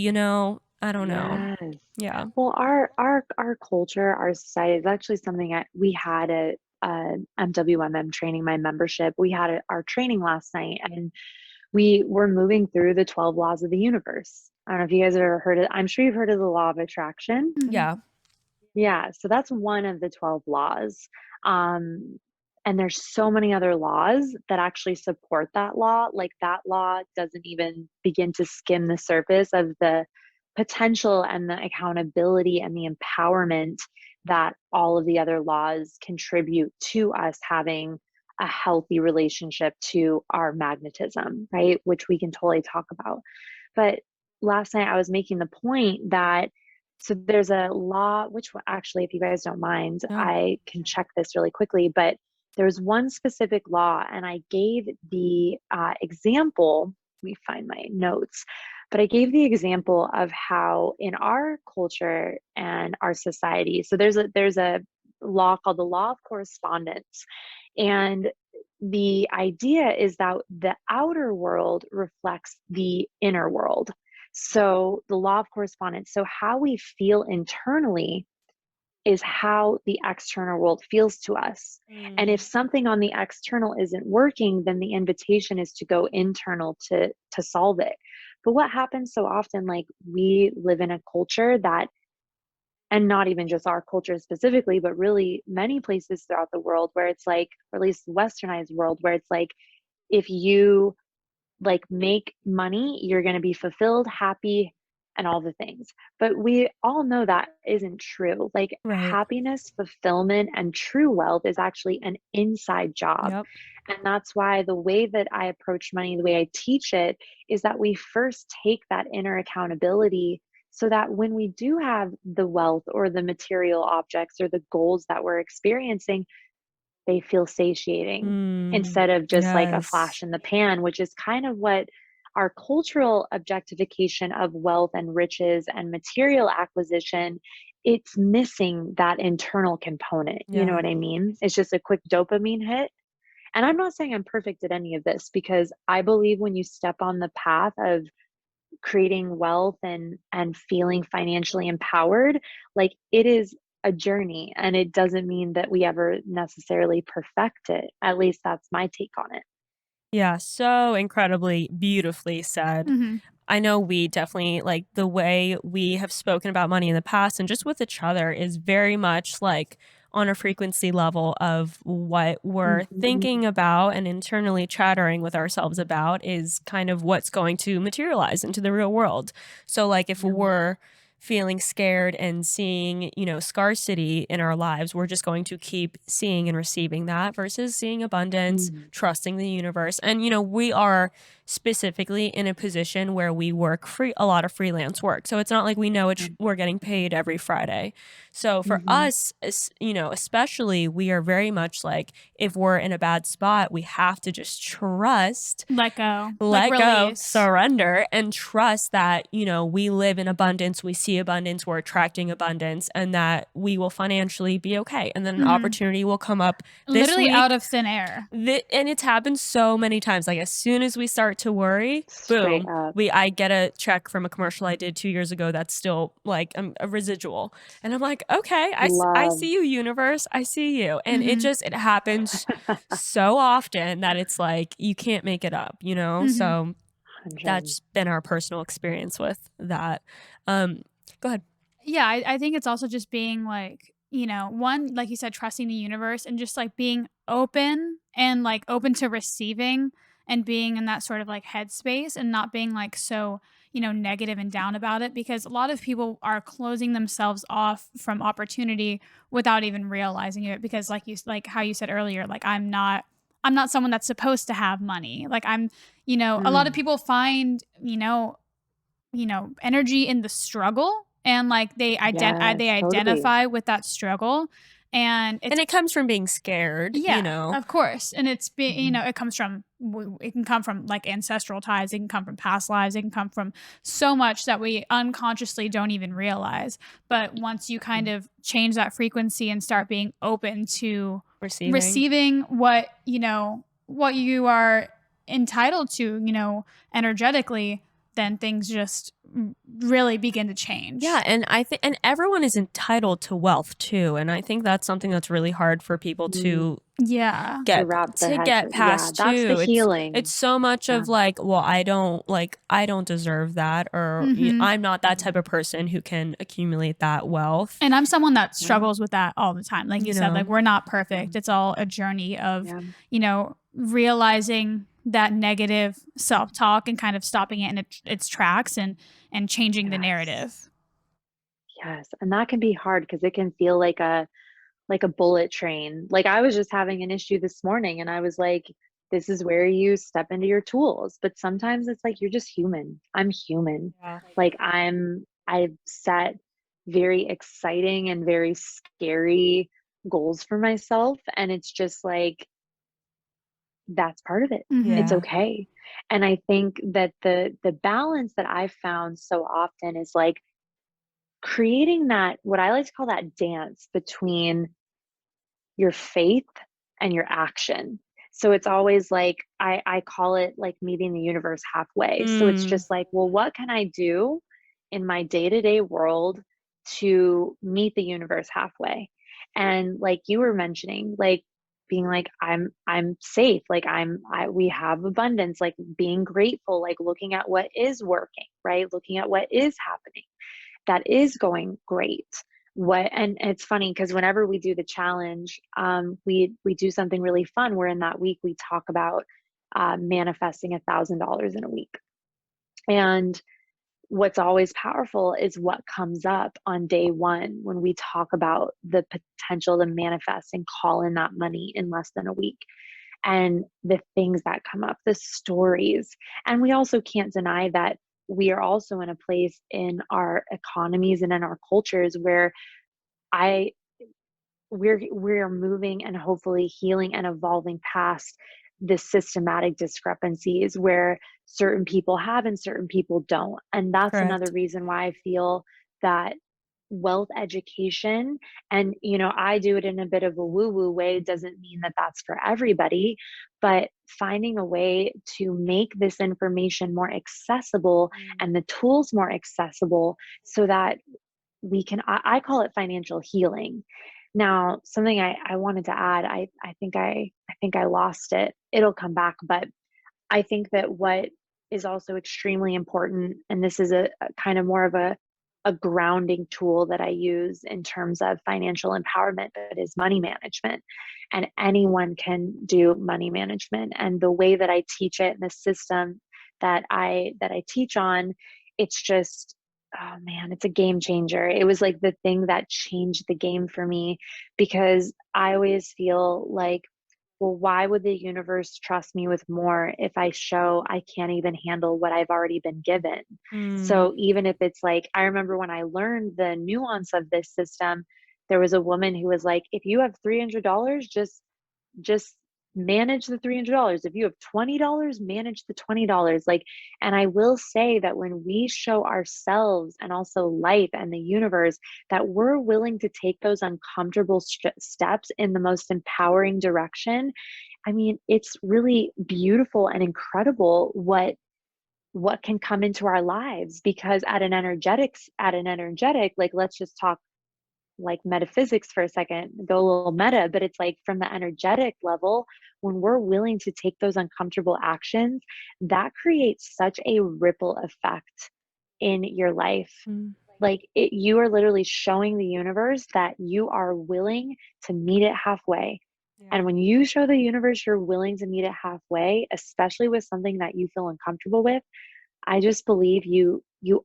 I don't know. Yes. Yeah. Well, our culture, our society is actually something that we had a MWMM training, my membership. We had our training last night, and we were moving through the 12 laws of the universe. I don't know if you guys have ever heard of, I'm sure you've heard of the law of attraction. Mhm. Yeah. Yeah, so that's one of the 12 laws. Um, and there's so many other laws that actually support that law. Like that law doesn't even begin to skim the surface of the potential and the accountability and the empowerment that all of the other laws contribute to us having a healthy relationship to our magnetism, right? Which we can totally talk about. But last night I was making the point that so there's a law, which actually, if you guys don't mind, No. I can check this really quickly, but there's one specific law, and I gave the example. Let me find my notes, but I gave the example of how in our culture and our society, so there's a law called the Law of Correspondence, and the idea is that the outer world reflects the inner world. So, the law of correspondence. So, how we feel internally is how the external world feels to us. And if Mm. something on the external isn't working, then the invitation is to go internal to solve it. But what happens so often, like we live in a culture that, and not even just our culture specifically, but really many places throughout the world where it's like, or at least westernized world, where it's like, if you like make money, you're going to be fulfilled, happy, and all the things. But we all know that isn't true. Like Right. happiness, fulfillment, and true wealth is actually an inside job. Yep. And that's why the way that I approach money, the way I teach it, is that we first take that inner accountability so that when we do have the wealth or the material objects or the goals that we're experiencing, they feel satiating Mm. instead of just like a Yes. flash in the pan, which is kind of what our cultural objectification of wealth and riches and material acquisition, it's missing that internal component. You know Yeah. what I mean? It's just a quick dopamine hit. And I'm not saying I'm perfect at any of this because I believe when you step on the path of creating wealth and feeling financially empowered, like it is a journey, and it doesn't mean that we ever necessarily perfect it. At least that's my take on it. Yeah, so incredibly beautifully said. Mhm. I know we definitely like the way we have spoken about money in the past and just with each other is very much like on a frequency level of what we're Mhm. thinking about and internally chattering with ourselves about is kind of what's going to materialize into the real world. So, like, if Yeah. we're feeling scared and seeing, scarcity in our lives, we're just going to keep seeing and receiving that versus seeing abundance, Mm. trusting the universe. And, we are specifically in a position where we work a lot of freelance work. So it's not like we know we're getting paid every Friday. So for Mm-hmm. us, especially, we are very much like, if we're in a bad spot, we have to just trust, Let go. Like let go, release. surrender, and trust that, we live in abundance, we see abundance, we're attracting abundance, and that we will financially be okay. And then an opportunity will come up this Literally week. out of thin air. And it's happened so many times. Like, as soon as we start to worry, Straight boom, up. I get a check from a commercial I did 2 years ago that's still like a residual. And I'm like, okay, I Love. see you, universe. I see you. And it happens so often that it's like, you can't make it up, So 100. that's been our personal experience with that. Go ahead. Yeah, I think it's also just being like, one, like you said, trusting the universe and just like being open and like open to receiving and being in that sort of like headspace and not being like so, negative and down about it, because a lot of people are closing themselves off from opportunity without even realizing it, because like how you said earlier, like I'm not someone that's supposed to have money. Like a lot of people find, energy in the struggle, and like they Yes, totally. identify with that struggle, and it comes from being scared, yeah, of course, and it's Mhm. it can come from like ancestral ties, it can come from past lives, it can come from so much that we unconsciously don't even realize. But once you kind of change that frequency and start being open to receiving what you are entitled to, energetically, then things just really begin to change. Yeah, and I think, and everyone is entitled to wealth too, and I think that's something that's really hard for people to Yeah. To wrap their heads get with. Yeah, past that's the too. healing. It's so much Yeah. of like, well, I don't deserve that, or I'm not that type of person who can accumulate that wealth. And I'm someone that Yeah. struggles with that all the time. Like you said, like we're not perfect. Yeah. It's all a journey of, Yeah. realizing that negative self-talk and kind of stopping it in its tracks and changing the Yes. narrative. Yes, and that can be hard because it can feel like a bullet train. Like, I was just having an issue this morning and I was like, this is where you step into your tools. But sometimes it's like, you're just human. I'm human. Yeah. Like, I've set very exciting and very scary goals for myself. And it's just like, that's part of it. It's Yeah. okay. And I think that the balance that I've found so often is like creating that, what I like to call that dance between your faith and your action. So it's always like, I call it like meeting the universe halfway. So it's just like, well, what can I do in my day-to-day world to meet the universe halfway? And like you were mentioning, like being like, I'm safe, like we have abundance, like being grateful, like looking at what is working, right? Looking at what is happening that is going great. What, and it's funny because whenever we do the challenge, we do something really fun where in that week we talk about manifesting $1,000 in a week. And what's always powerful is what comes up on day one when we talk about the potential to manifest and call in that money in less than a week, and the things that come up, the stories. And we also can't deny that we are also in a place in our economies and in our cultures where I we're moving and hopefully healing and evolving past the systematic discrepancies where certain people have and certain people don't. And that's another Correct. reason why I feel that wealth education, and I do it in a bit of a woo woo way, doesn't mean that that's for everybody, but finding a way to make this information more accessible and the tools more accessible so that we can, I call it financial healing. Now, something I wanted to add, I think I lost it. It'll come back, but I think that what is also extremely important, and this is a kind of more of a grounding tool that I use in terms of financial empowerment, but is money management. And anyone can do money management. And the way that I teach it and the system that I teach on, it's just, oh man, it's a game changer. It was like the thing that changed the game for me, because I always feel like well, why would the universe trust me with more if I show I can't even handle what I've already been given? Mm. So even if it's like, I remember when I learned the nuance of this system, there was a woman who was like, if you have $300, just manage the $300. If you have $20, manage the $20. Like, and I will say that when we show ourselves and also life and the universe that we're willing to take those uncomfortable steps in the most empowering direction, I mean, it's really beautiful and incredible what can come into our lives. Because at an energetic, like, let's just talk like metaphysics for a second, go a little meta, but it's like from the energetic level, when we're willing to take those uncomfortable actions, that creates such a ripple effect in your life. Mm. Like, you are literally showing the universe that you are willing to meet it halfway. Yeah. And when you show the universe you're willing to meet it halfway, especially with something that you feel uncomfortable with, I just believe you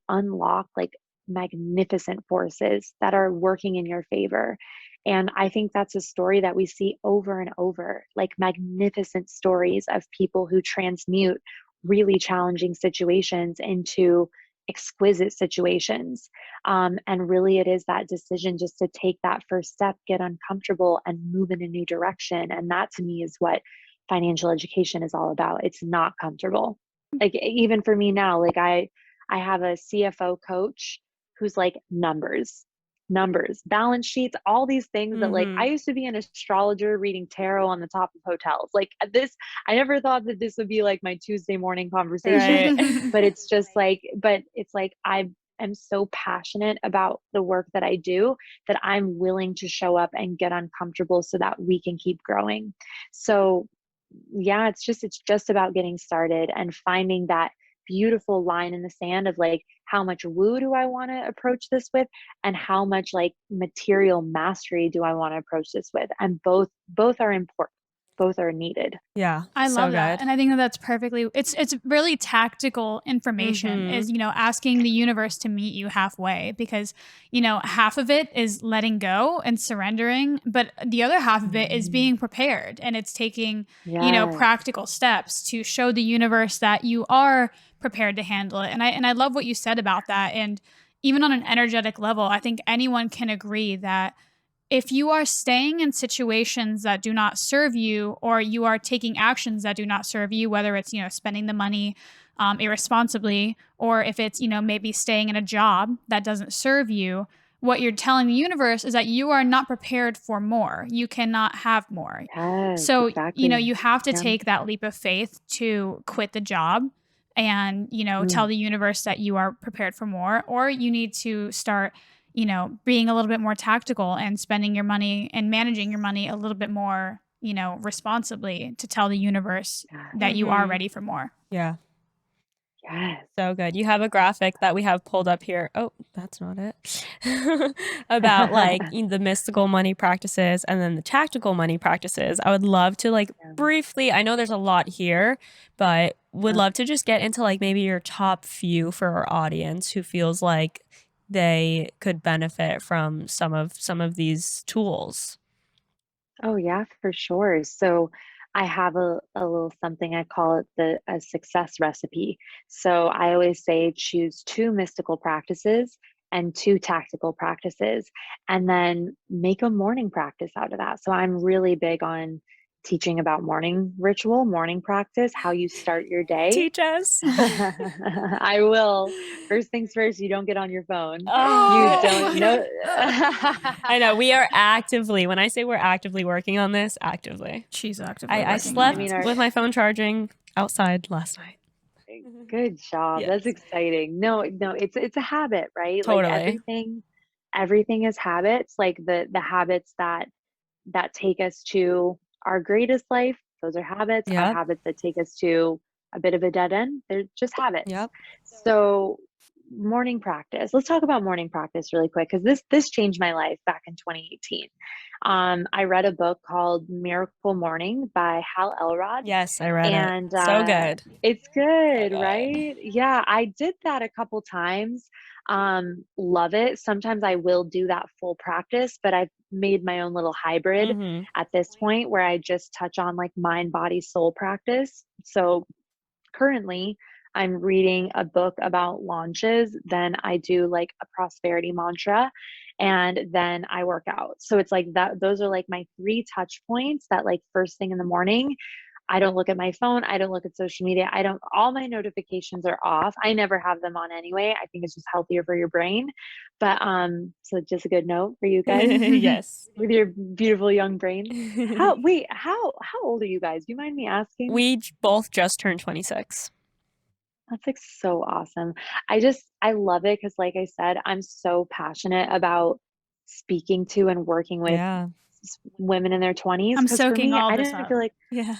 unlock like magnificent forces that are working in your favor. And I think that's a story that we see over and over, like magnificent stories of people who transmute really challenging situations into exquisite situations. And really, it is that decision just to take that first step, get uncomfortable, and move in a new direction. And that to me is what financial education is all about. It's not comfortable. Like, even for me now, like I have a CFO coach who's like numbers, balance sheets, all these things that, like, I Mm-hmm. used to be an astrologer reading tarot on the top of hotels. Like, this, I never thought that this would be like my Tuesday morning conversation, Right. but it's just like, but it's like I am so passionate about the work that I do that I'm willing to show up and get uncomfortable so that we can keep growing. So yeah, it's just about getting started and finding that beautiful line in the sand of like, how much woo do I want to approach this with, and how much like material mastery do I want to approach this with? And both are important. Both are needed. Yeah. I So love that. good. And I think that that's perfectly it's really tactical information Mm-hmm. is, asking the universe to meet you halfway because, half of it is letting go and surrendering, but the other half of it is Mhm. being prepared and it's taking, Yes. practical steps to show the universe that you are prepared to handle it. And I love what you said about that. And even on an energetic level, I think anyone can agree that if you are staying in situations that do not serve you or you are taking actions that do not serve you, whether it's spending the money irresponsibly, or if it's maybe staying in a job that doesn't serve you, what you're telling the universe is that you are not prepared for more. You cannot have more. Yes, So exactly. you have to Yeah. take that leap of faith to quit the job and tell Mm. the universe that you are prepared for more, or you need to start being a little bit more tactical and spending your money and managing your money a little bit more, responsibly to tell the universe Yeah. that you are Mm-hmm. ready for more. Yeah. Yes. So good. You have a graphic that we have pulled up here. Oh, that's not it. About like the mystical money practices and then the tactical money practices. I would love to like Yeah. briefly, I know there's a lot here, but would Yeah. love to just get into like maybe your top few for our audience who feels like they could benefit from some of these tools. Oh yeah, for sure. So I have a little something, I call it a success recipe. So I always say choose two mystical practices and two tactical practices, and then make a morning practice out of that. So I'm really big on teaching about morning ritual, morning practice, how you start your day. Teach us. I will. First things first, you don't get on your phone. You don't Oh. know. I know we are actively, when I say we're actively working on this, actively. She's actively I working on I it. mean, slept with my phone charging outside last night. good job. Yes. That's exciting. No, no, it's a habit, right? Like Totally. everything is habits. Like the habits that take us to our greatest life, those are habits. Our Yep. habits that take us to a bit of a dead end, they're just habits. Yep. So morning practice. Let's talk about morning practice really quick because this changed my life back in 2018. I read a book called Miracle Morning by Hal Elrod, Yes, I read it. and So good. it's So good, good. right? Yeah, I did that a couple times. Love it. Sometimes I will do that full practice, but I've made my own little hybrid Mm-hmm. at this point where I just touch on like mind, body, soul practice. So currently I'm reading a book about launches, then I do like a prosperity mantra, and then I work out. So it's like that, those are like my three touch points that like first thing in the morning. I don't look at my phone. I don't look at social media. I don't, all my notifications are off. I never have them on anyway. I think it's just healthier for your brain. But so just a good note for you guys Yes. with your beautiful young brains. How old are you guys? Do you mind me asking? Both just turned 26. That's like so awesome. I love it because, like I said, I'm so passionate about speaking to and working with Yeah. women in their 20s. I'm Because for soaking me, all I this didn't up. feel like, Yeah.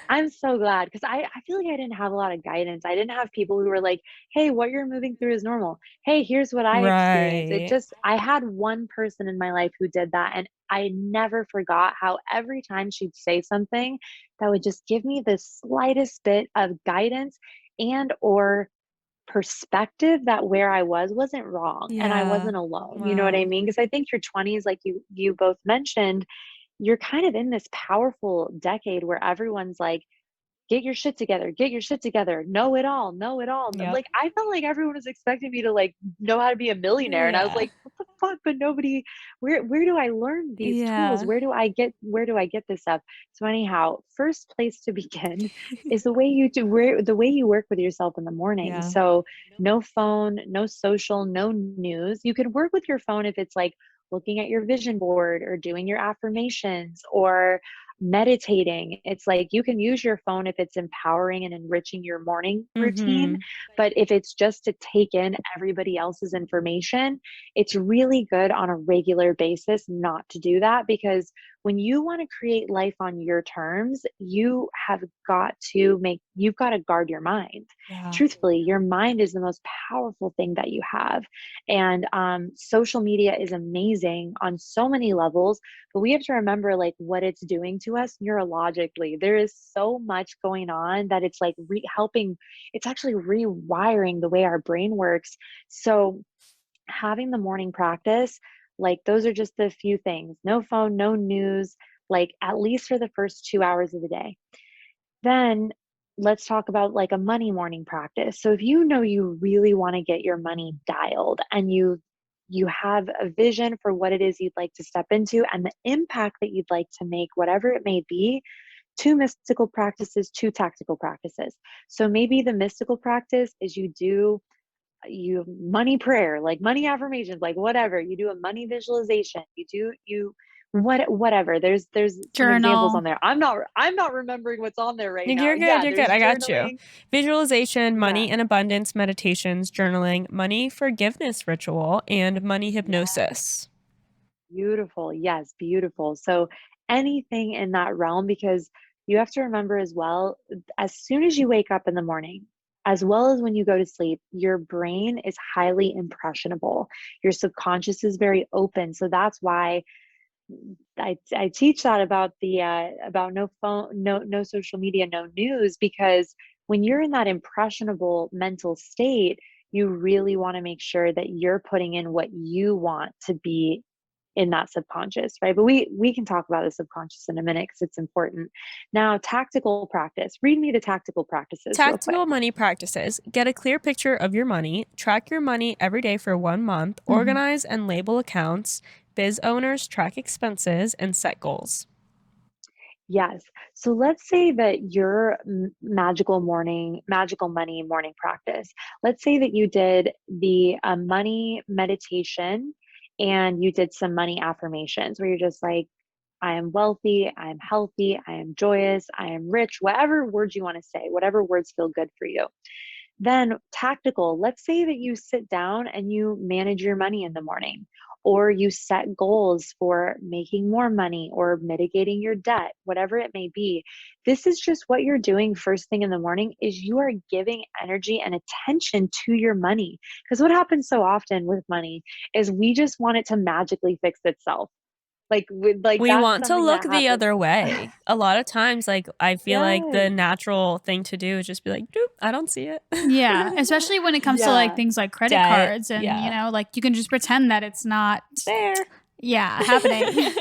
I'm so glad because I feel like I didn't have a lot of guidance. I didn't have people who were like, hey, what you're moving through is normal. Hey, here's what I experienced. Right. I had one person in my life who did that. And I never forgot how every time she'd say something that would just give me the slightest bit of guidance and or perspective that where I was wasn't wrong and I Yeah. wasn't alone. You know what I Wow. mean? Because I think your 20s, like you both mentioned, you're kind of in this powerful decade where everyone's like, get your shit together, know it all. Yep. Like I felt like everyone was expecting me to like know how to be a millionaire. And I was Yeah. like, what the fuck? But nobody, where do I learn these tools? Yeah. Where do I get this stuff? So anyhow, first place to begin is the way you work with yourself in the morning. Yeah. So no phone, no social, no news. You can work with your phone if it's like looking at your vision board or doing your affirmations or meditating. It's like you can use your phone if it's empowering and enriching your morning routine. Mhm. But if it's just to take in everybody else's information, it's really good on a regular basis not to do that because when you want to create life on your terms, you've got to guard your mind. Yeah. Truthfully, your mind is the most powerful thing that you have. And social media is amazing on so many levels, but we have to remember like what it's doing to us neurologically. There is so much going on that it's like helping, it's actually rewiring the way our brain works. So having the morning practice, like those are just the few things: no phone, no news, like at least for the first 2 hours of the day. Then let's talk about like a money morning practice. So if you know you really want to get your money dialed and you have a vision for what it is you'd like to step into and the impact that you'd like to make, whatever it may be, two mystical practices, two tactical practices. So maybe the mystical practice is you money prayer, like money affirmations, like whatever. You do a money visualization. Whatever. There's some examples on Journal. there. I'm not remembering what's on there right now. You're good. Yeah, You're good. there's I got you. journaling. Visualization, Yeah. money and abundance meditations, journaling, money forgiveness ritual, and money Yeah. hypnosis. Beautiful. Yes, beautiful. So anything in that realm, because you have to remember as well, as soon as you wake up in the morning, as well as when you go to sleep, your brain is highly impressionable. Your subconscious is very open. So that's why I teach that about no phone, no social media, no news, because when you're in that impressionable mental state, you really want to make sure that you're putting in what you want to be in that subconscious, right? But we can talk about the subconscious in a minute because it's important. Now, tactical practice. Read me the tactical practices real quick. Tactical money practices. Get a clear picture of your money, track your money every day for 1 month, Mhm. organize and label accounts, biz owners track expenses, and set goals. Yes. So let's say that your magical money morning practice. Let's say that you did the money meditation and you did some money affirmations where you're just like, I am wealthy, I am healthy, I am joyous, I am rich, whatever words you want to say, whatever words feel good for you. Then tactical, let's say that you sit down and you manage your money in the morning, or you set goals for making more money or mitigating your debt, whatever it may be. This is just what you're doing first thing in the morning is you are giving energy and attention to your money. Because what happens so often with money is we just want it to magically fix itself. like We that's want to something look that the happens. other way. A lot of times, like, I feel like Yes. the natural thing to do is just be like, "Doop, I don't see it." Yeah, especially when it comes to like Yeah. things like credit Debt, cards and, yeah. like you can just pretend that it's not, There. yeah, happening.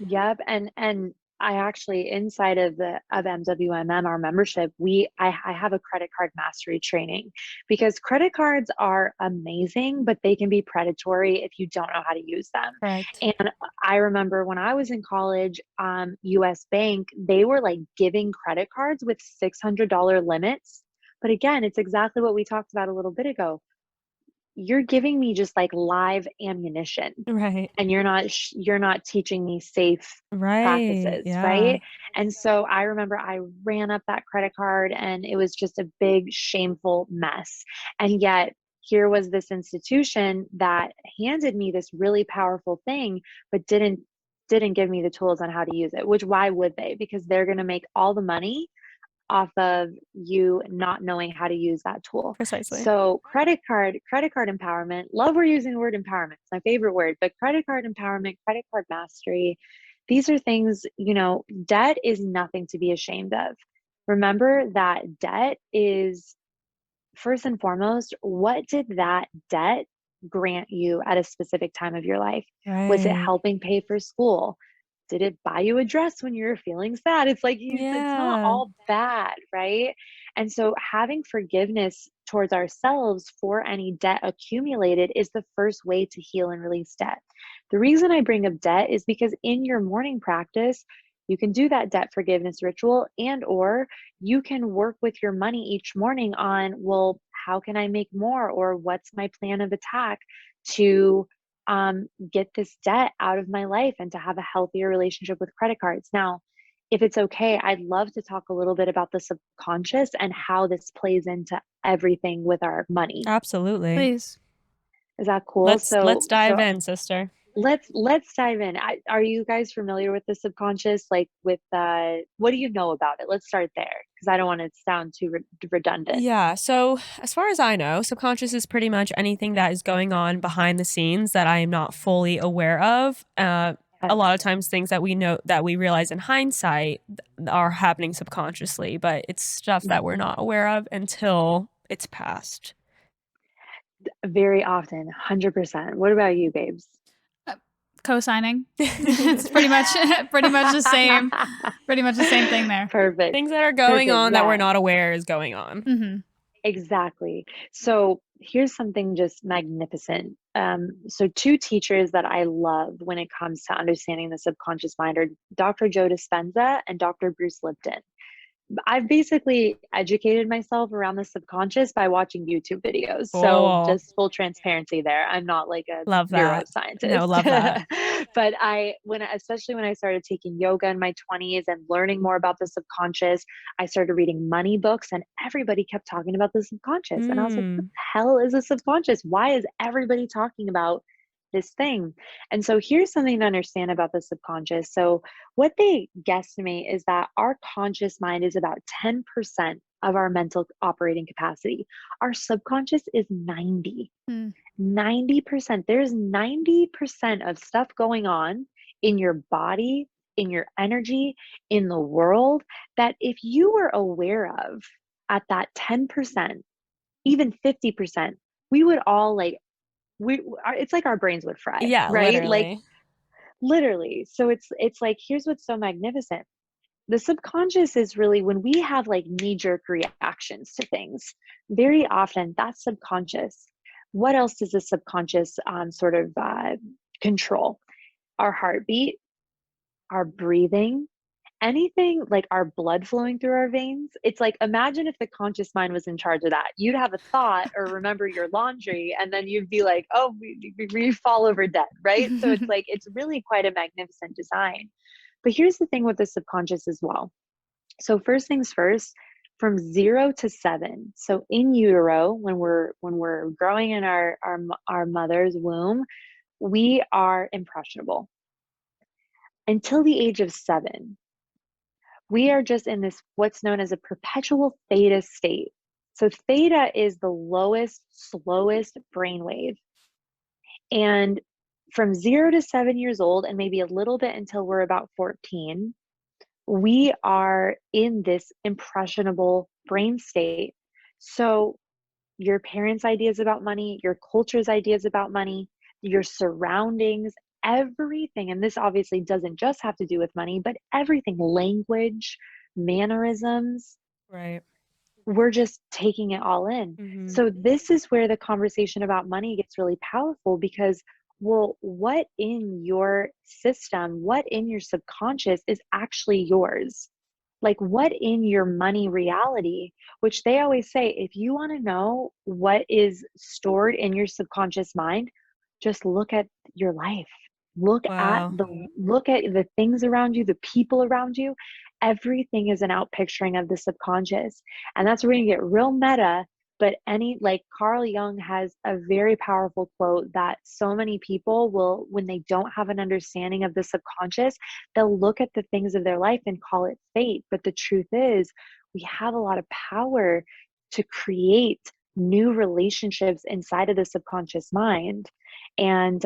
Yep, and I actually inside of MWMM, our membership, I have a credit card mastery training because credit cards are amazing, but they can be predatory if you don't know how to use them. Correct. And I remember when I was in college, US Bank, they were like giving credit cards with $600 limits. But again, it's exactly what we talked about a little bit ago. You're giving me just like live ammunition Right. and you're not teaching me safe Right, practices, yeah. right? And so I remember I ran up that credit card and it was just a big shameful mess. And yet here was this institution that handed me this really powerful thing but didn't give me the tools on how to use it, which why would they? Because they're going to make all the money off of you not knowing how to use that tool. Precisely. So credit card empowerment, love we're using the word empowerment. It's my favorite word, but credit card empowerment, credit card mastery, these are things, debt is nothing to be ashamed of. Remember that debt is first and foremost, what did that debt grant you at a specific time of your life? Was it Right. helping pay for school? Did it buy you a dress when you were feeling sad? It's like it's not Yeah. all bad, right? And so having forgiveness towards ourselves for any debt accumulated is the first way to heal and release debt. The reason I bring up debt is because in your morning practice, you can do that debt forgiveness ritual and or you can work with your money each morning on, well, how can I make more? Or what's my plan of attack to get this debt out of my life and to have a healthier relationship with credit cards? Now, if it's okay, I'd love to talk a little bit about the subconscious and how this plays into everything with our money. Absolutely. Please. Is that cool? Let's dive So in, sister. let's dive in. Are you guys familiar with the subconscious? Like with what do you know about it? Let's start there because I don't want to sound too redundant. Yeah, so as far as I know, subconscious is pretty much anything that is going on behind the scenes that I am not fully aware of. A lot of Yes. times things that we know that we realize in hindsight are happening subconsciously, but it's stuff that we're Mhm. not aware of until it's past. Very often, 100%. What about you, babes? Uh, Co-signing. It's pretty much the same, pretty much the same thing there. Perfect. Things that are going Perfect. on that we're Yeah, not aware is going on. Hmm. exactly. So here's something just magnificent. So two teachers that I love when it comes to understanding the subconscious mind are Dr. Joe Dispenza and Dr. Bruce Lipton. I've basically educated myself around the subconscious by watching YouTube videos. So Cool. just full transparency there. I'm not like a Love that. No, neuroscientist. love that. But especially when I started taking yoga in my 20s and learning more about the subconscious, I started reading money books and everybody kept talking about the subconscious. And I was like, what Mm. the hell is a subconscious? Why is everybody talking about this thing? And so here's something to understand about the subconscious. So what they guesstimate is that our conscious mind is about 10% of our mental operating capacity. Our subconscious is 90. Mm. 90%. There's 90% of stuff going on in your body, in your energy, in the world that if you were aware of at that 10%, even 50%, we would all it's like our brains would fry, Yeah, right? Like literally. literally. So it's like here's what's so magnificent. The subconscious is really when we have like knee-jerk reactions to things, very often that's subconscious. What else does the subconscious sort of control? Our heartbeat, our breathing, anything like our blood flowing through our veins. It's like imagine if the conscious mind was in charge of that. You'd have a thought or remember your laundry, and then you'd be like, oh, we fall over dead, right? So it's like, it's really quite a magnificent design. But here's the thing with the subconscious as well. So first things first, from 0 to 7. So in utero, when we're growing in our mother's womb, we are impressionable until the age of 7. We are just in this what's known as a perpetual theta state. So theta is the lowest, slowest brainwave. And from 0 to 7 years old, and maybe a little bit until we're about 14, we are in this impressionable brain state. So your parents' ideas about money, your culture's ideas about money, your surroundings, everything. And this obviously doesn't just have to do with money, but everything, language, mannerisms, Right. we're just taking it all in. Mm-hmm. So this is where the conversation about money gets really powerful because, well, what in your system, what in your subconscious is actually yours? Like what in your money reality, which they always say, if you want to know what is stored in your subconscious mind, just look at your life. Wow. Look at the things around you, the people around you. Everything is an outpicturing of the subconscious. And that's where we get real meta. But like Carl Jung has a very powerful quote that so many people will, when they don't have an understanding of the subconscious, they'll look at the things of their life and call it fate. But the truth is, we have a lot of power to create new relationships inside of the subconscious mind. And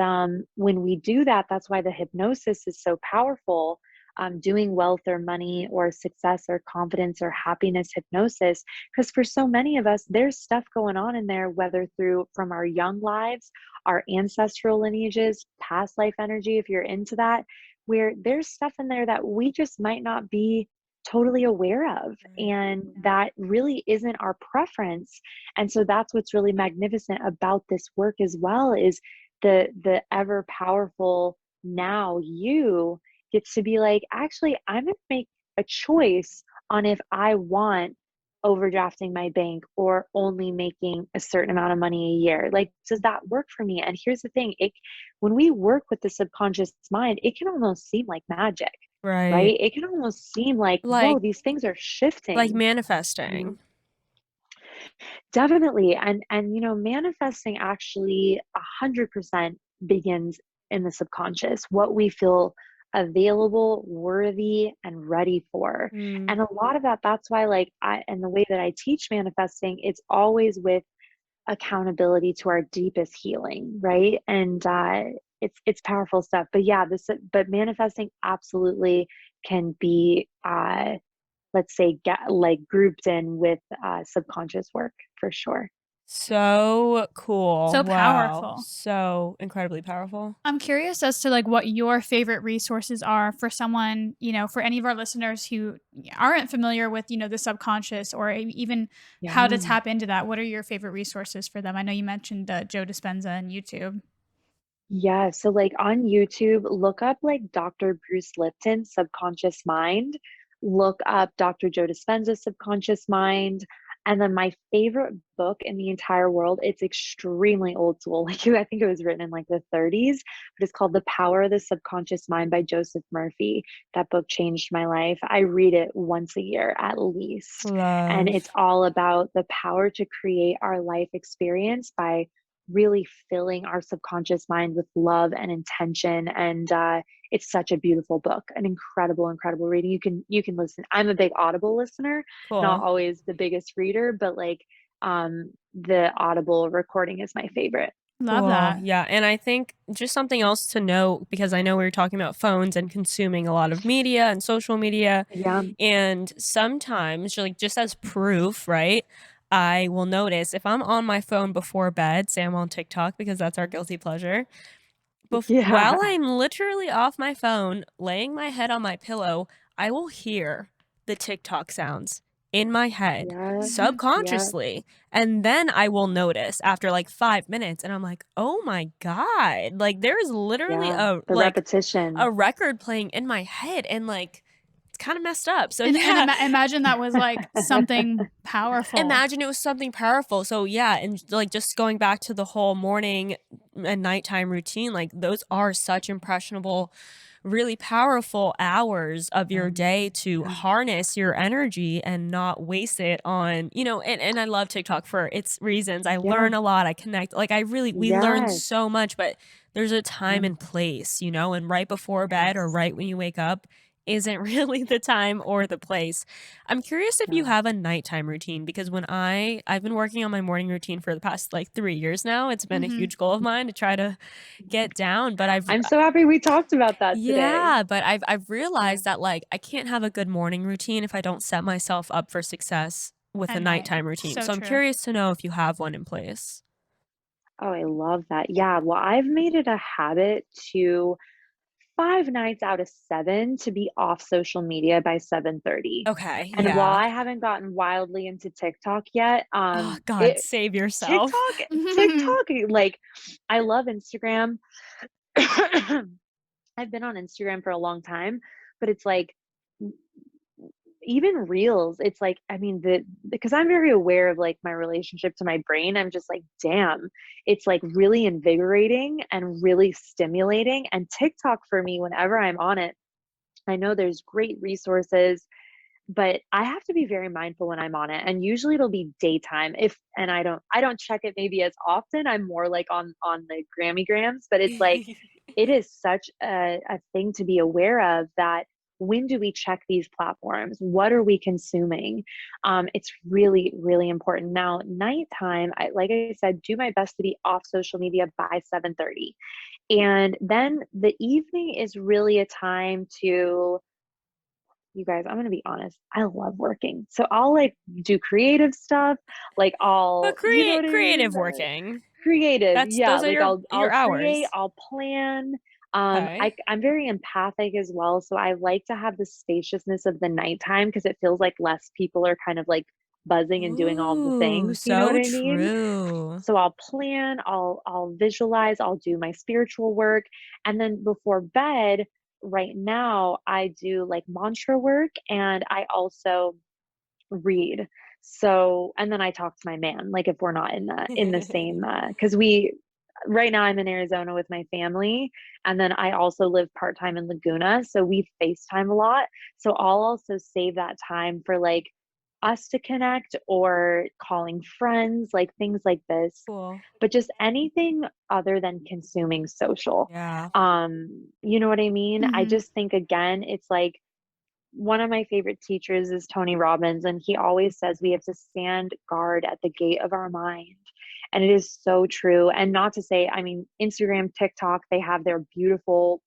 when we do that, that's why the hypnosis is so powerful. Doing wealth or money or success or confidence or happiness hypnosis, because for so many of us, there's stuff going on in there, whether through from our young lives, our ancestral lineages, past life energy, if you're into that, where there's stuff in there that we just might not be totally aware of, Right. and that really isn't our preference. And so that's what's really magnificent about this work as well, is the ever powerful now you gets to be like, actually, I'm going to make a choice on if I want overdrafting my bank or only making a certain amount of money a year. Like, does that work for me? And here's the thing, when we work with the subconscious mind, it can almost seem like magic, Right. right? It can almost seem like, whoa, Like these things are like shifting. Mhm. manifesting. Definitely. And manifesting actually 100% begins in the subconscious, what we feel available, worthy, and ready for. Mm. And a lot of that's why, like, and the way that I teach manifesting, it's always with accountability to our deepest healing, right? And it's powerful stuff. But yeah, but manifesting absolutely can be let's say, get like grouped in with subconscious work for sure. So cool. So Wow. powerful. So incredibly powerful. I'm curious as to like what your favorite resources are for someone, for any of our listeners who aren't familiar with, the subconscious or even how to Yeah. tap into that. What are your favorite resources for them? I know you mentioned Joe Dispenza and YouTube. Yeah. So like on YouTube, look up like Dr. Bruce Lipton's Subconscious Mind. Look up Dr. Joe Dispenza's Subconscious Mind. And then my favorite book in the entire world, it's extremely old school. Like I think it was written in like the 30s, but it's called The Power of the Subconscious Mind by Joseph Murphy. That book changed my life. I read it once a year at least. And it's Love. all about the power to create our life experience by really filling our subconscious mind with love and intention. And it's such a beautiful book, an incredible reading. You can listen. I'm a big Audible listener, not Cool. always the biggest reader, but like the Audible recording is my favorite. Love Cool. that. Yeah. And I think just something else to note, because I know we were talking about phones and consuming a lot of media and social media. Yeah. And sometimes, like, just as proof, right? I will notice if I'm on my phone before bed, say I'm on TikTok because that's our guilty pleasure. While Yeah. I'm literally off my phone, laying my head on my pillow, I will hear the TikTok sounds in my head Yeah. Hmm. Yeah. subconsciously. And then I will notice after like 5 minutes, and I'm like, oh my God. Like, there's literally Yeah. The a repetition. record playing in my head, and like, it's kind of messed up. So, And yeah, imagine that was like something powerful. imagine it was something powerful. So yeah, and like just going back to the whole morning and nighttime routine, like those are such impressionable, really powerful hours of your Um, day to yeah. harness your energy and not waste it on, and I love TikTok for its reasons. I Yeah. learn a lot, I connect, like we learn Yes. so much, but there's a Yeah. time and place, and right before bed or Yes. right when you wake up, isn't really the time or the place. I'm curious if you No. have a nighttime routine because when I've been working on my morning routine for the past like 3 years now. It's been a Hmm. huge goal of mine to try to get down, but I'm so happy we talked about that today. yeah, but I've Yeah. realized that, like, I can't have a good morning routine if I don't set myself up for success with a At night. nighttime routine. So So I'm true. curious to know if you have one in place. Oh, I love that. Yeah, well, I've made it a habit to 5 nights out of 7 to be off social media by 7:30. Okay, And while yeah. I haven't gotten wildly into TikTok yet, Oh, God, it save yourself. TikTok, like, I love Instagram. I've been on Instagram for a long time, but it's like even reels, it's like, I mean, because I'm very aware of like my relationship to my brain, I'm just like, damn, it's like really invigorating and really stimulating. And TikTok for me, whenever I'm on it, I know there's great resources, but I have to be very mindful when I'm on it. And usually it'll be daytime. If and I don't check it maybe as often. I'm more like on the Grammy Grams, but it's like it is such a thing to be aware of that when do we check these platforms? What are we consuming? It's really, really important. Now, nighttime, like I said, do my best to be off social media by 7:30. And then the evening is really a time to you guys, I'm gonna be honest, I love working. So I'll like do creative stuff, like But you know what I mean? creative working. Creative, That's yeah, those are like your I'll create, hours. I'll plan. Okay. I'm very empathic as well, so I like to have the spaciousness of the nighttime because it feels like less people are kind of like buzzing and doing all the Ooh, things, you know what so I mean? true. So I'll plan, I'll visualize, I'll do my spiritual work, and then before bed, right now I do like mantra work and I also read. So and then I talk to my man, like if we're not in the same because we right now I'm in Arizona with my family and then I also live part-time in Laguna, so we FaceTime a lot. So I'll also save that time for like us to connect or calling friends, like things like this. Cool. But just anything other than consuming social. Yeah. You know what I mean? I Hmm. just think again, it's like one of my favorite teachers is Tony Robbins, and he always says we have to stand guard at the gate of our mind. And it is so true. And not to say, I mean, Instagram, TikTok, they have their beautiful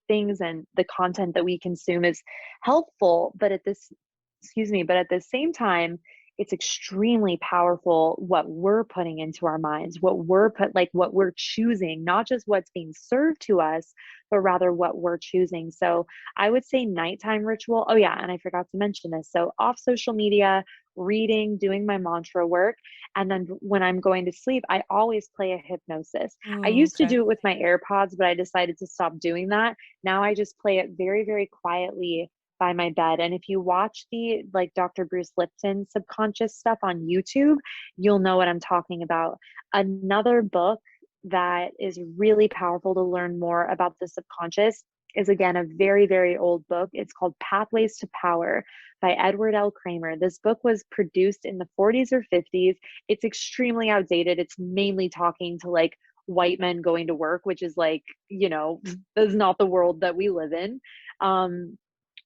things and the content that we consume is helpful. But at the same time, it's extremely powerful what we're putting into our minds, what we're choosing, not just what's being served to us, but rather what we're choosing. So I would say nighttime ritual. Oh, yeah. And I forgot to mention this. So, off social media, reading, doing my mantra work. And then when I'm going to sleep, I always play a hypnosis. I Ooh, used to okay. do it with my AirPods, but I decided to stop doing that. Now I just play it very, very quietly by my bed. And if you watch the like Dr. Bruce Lipton subconscious stuff on YouTube, you'll know what I'm talking about. Another book that is really powerful to learn more about the subconscious is again a very, very old book. It's called Pathways to Power by Edward L. Kramer. This book was produced in the 40s or 50s. It's extremely outdated. It's mainly talking to like white men going to work, which is like, is not the world that we live in.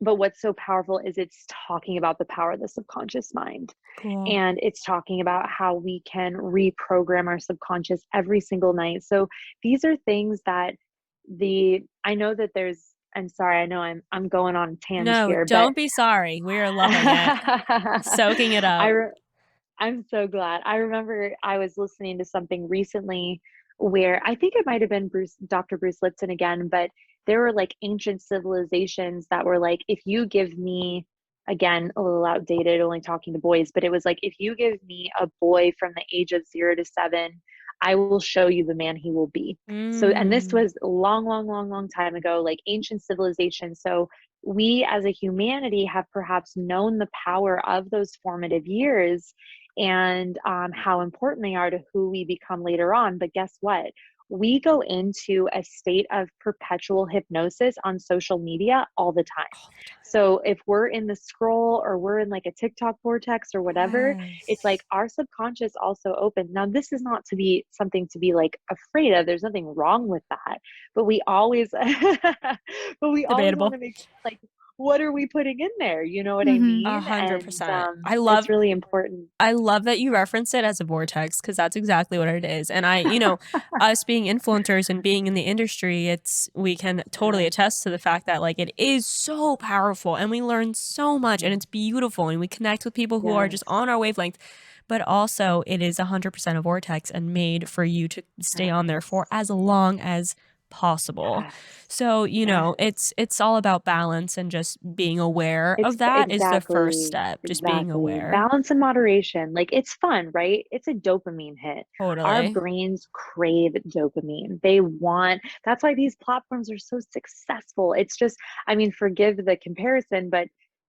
But what's so powerful is it's talking about the power of the subconscious mind. Cool. And it's talking about how we can reprogram our subconscious every single night. So these are things that I know that I'm sorry, I know I'm going on a tangent No, here, but don't be sorry. We are loving it. Soaking it I up. I'm so glad. I remember I was listening to something recently where I think it might have been Dr. Bruce Lipton again, but there were like ancient civilizations that were like, if you give me, again, a little outdated, only talking to boys, but it was like, if you give me a boy from the age of 0 to 7, I will show you the man he will be. So, and this Mm. was a long, long, long, long time ago, like ancient civilization. So, we as a humanity have perhaps known the power of those formative years and how important they are to who we become later on. But guess what? We go into a state of perpetual hypnosis on social media all the time. All the So if we're in the scroll or we're in like a TikTok vortex or whatever, time. it's like Yes. our subconscious also opens. Now, this is not to be something to be like afraid of. There's nothing wrong with that. But we always, but we always want Debatable. to make like what are we putting in there? You know what I Mhm. mean? And 100%. it's really important. I love that you reference it as a vortex because that's exactly what it is. And us being influencers and being in the industry, we can totally Yeah. attest to the fact that like it is so powerful and we learn so much and it's beautiful and we connect with people who are just Yes. on our wavelength. But also, it is 100% a vortex and made for you to stay on there for as long as possible. Yes. So, Yes. it's all about balance and just being aware of that is the first step, just being Exactly. aware. Balance and moderation. Like it's fun, right? It's a dopamine hit. Our Totally. brains crave dopamine. That's why these platforms are so successful. It's just, I mean, forgive the comparison, but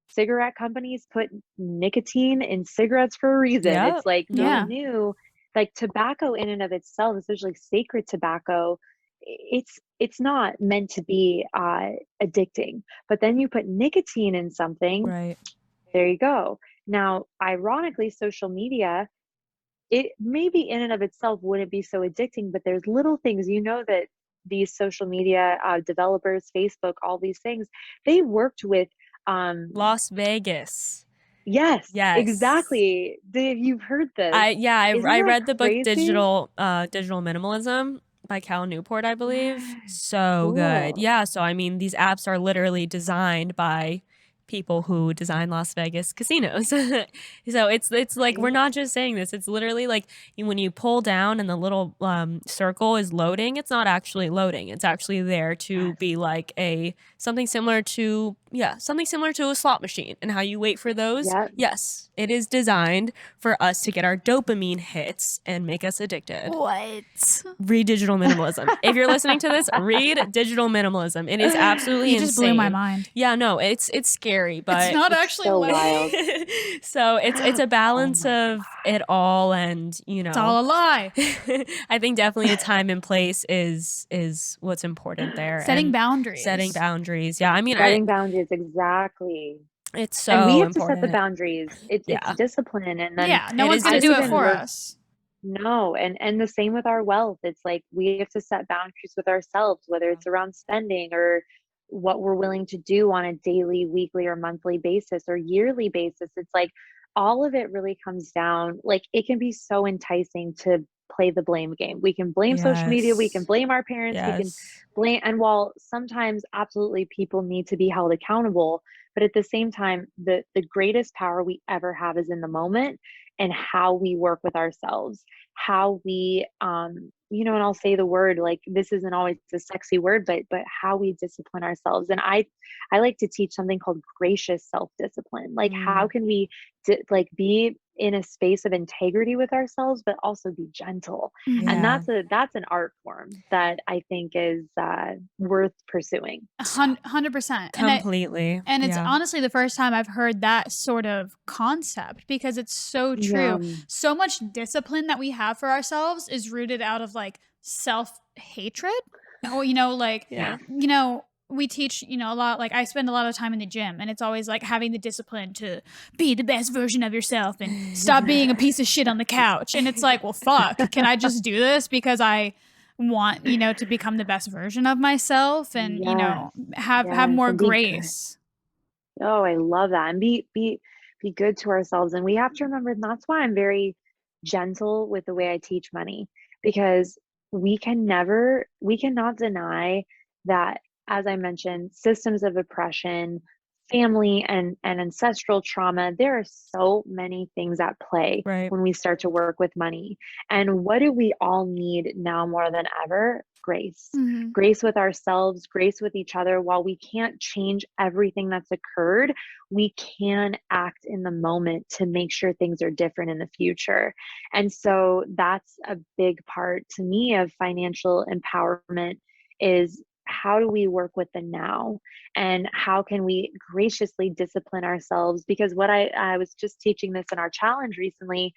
cigarette companies put nicotine in cigarettes for a reason. Yep. It's like they Yeah. No. knew, like tobacco in and of itself, especially sacred tobacco, it's not meant to be addicting. But then you put nicotine in something, Right. there you go. Now, ironically, social media, it maybe in and of itself wouldn't be so addicting, but there's little things, that these social media developers, Facebook, all these things, they worked with, Las Vegas. yes, Yes. exactly. You've heard this. Isn't I that read the book crazy? Digital Minimalism by Cal Newport, I believe. Yes, So good. cool. Yeah, so I mean these apps are literally designed by people who design Las Vegas casinos. So it's like we're Right? not just saying this. It's literally like when you pull down and the little circle is loading, it's not actually loading. It's actually there to Yes. be like something similar to a slot machine and how you wait for those. Yep. Yes, it is designed for us to get our dopamine hits and make us addicted. What? Read Digital Minimalism. If you're listening to this, read Digital Minimalism. It is absolutely You just blew my insane. mind. Yeah, no, it's scary, It's but not It's actually so what wild. so it's a Oh balance my of it all and, it's all a lie. I think definitely a time and place is what's important there Setting and setting boundaries. boundaries. Yeah, I mean, Setting boundaries, exactly. it's And we so have to set the important. boundaries. It's Yeah, discipline. And then Yeah, no it one's is gonna I've do it even for discipline. worked, us. no, and the same with our wealth. It's like we have to set boundaries with ourselves, whether Yeah. it's around spending or what we're willing to do on a daily, weekly, or monthly basis or yearly basis. It's like all of it really comes down, like it can be so enticing to play the blame game. We can blame social media, we can Yes. blame our parents, we can Yes. blame, and while sometimes absolutely people need to be held accountable, but at the same time, the greatest power we ever have is in the moment and how we work with ourselves, how we and I'll say the word, like this isn't always a sexy word, but how we discipline ourselves. And I like to teach something called gracious self-discipline. Like how Mm, can we like be in a space of integrity with ourselves but also be gentle. And Mhm. yeah. that's an art form that I think is worth pursuing. 100%. Completely. And it's Yeah. honestly the first time I've heard that sort of concept because it's so Yeah. true. So much discipline that we have for ourselves is rooted out of like self hatred. Or, Yeah. we teach, a lot. Like I spend a lot of time in the gym and it's always like having the discipline to be the best version of yourself and stop being a piece of shit on the couch. And it's like, well, fuck, can I just do this because I want to become the best version of myself and Yes. have Yes. more And be good. grace. Oh, I love that. And be good to ourselves. And we have to remember, and that's why I'm very gentle with the way I teach money, because we cannot deny that, as I mentioned, systems of oppression, family and ancestral trauma, there are so many things at play Right. when we start to work with money. And what do we all need now more than ever? Grace. Mhm. Grace with ourselves, grace with each other. While we can't change everything that's occurred, we can act in the moment to make sure things are different in the future. And so that's a big part to me of financial empowerment is how do we work with the now and how can we graciously discipline ourselves? Because what I was just teaching this in our challenge recently,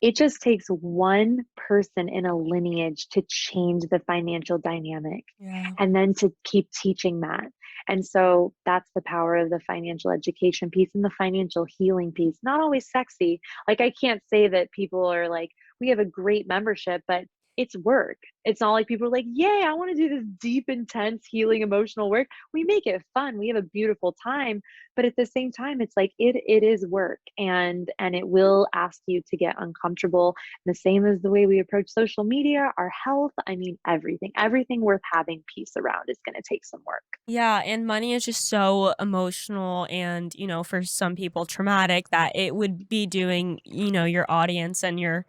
it just takes one person in a lineage to change the financial dynamic Yeah. and then to keep teaching that. And so that's the power of the financial education piece and the financial healing piece. Not always sexy. Like I can't say that people are like, we have a great membership, but it's work. It's not like people are like, yay, I want to do this deep, intense, healing, emotional work. We make it fun. We have a beautiful time. But at the same time, it's like it is work, and it will ask you to get uncomfortable. The same as the way we approach social media, our health. I mean, everything worth having peace around is going to take some work. Yeah, and money is just so emotional and, for some people traumatic that it would be doing, your audience and your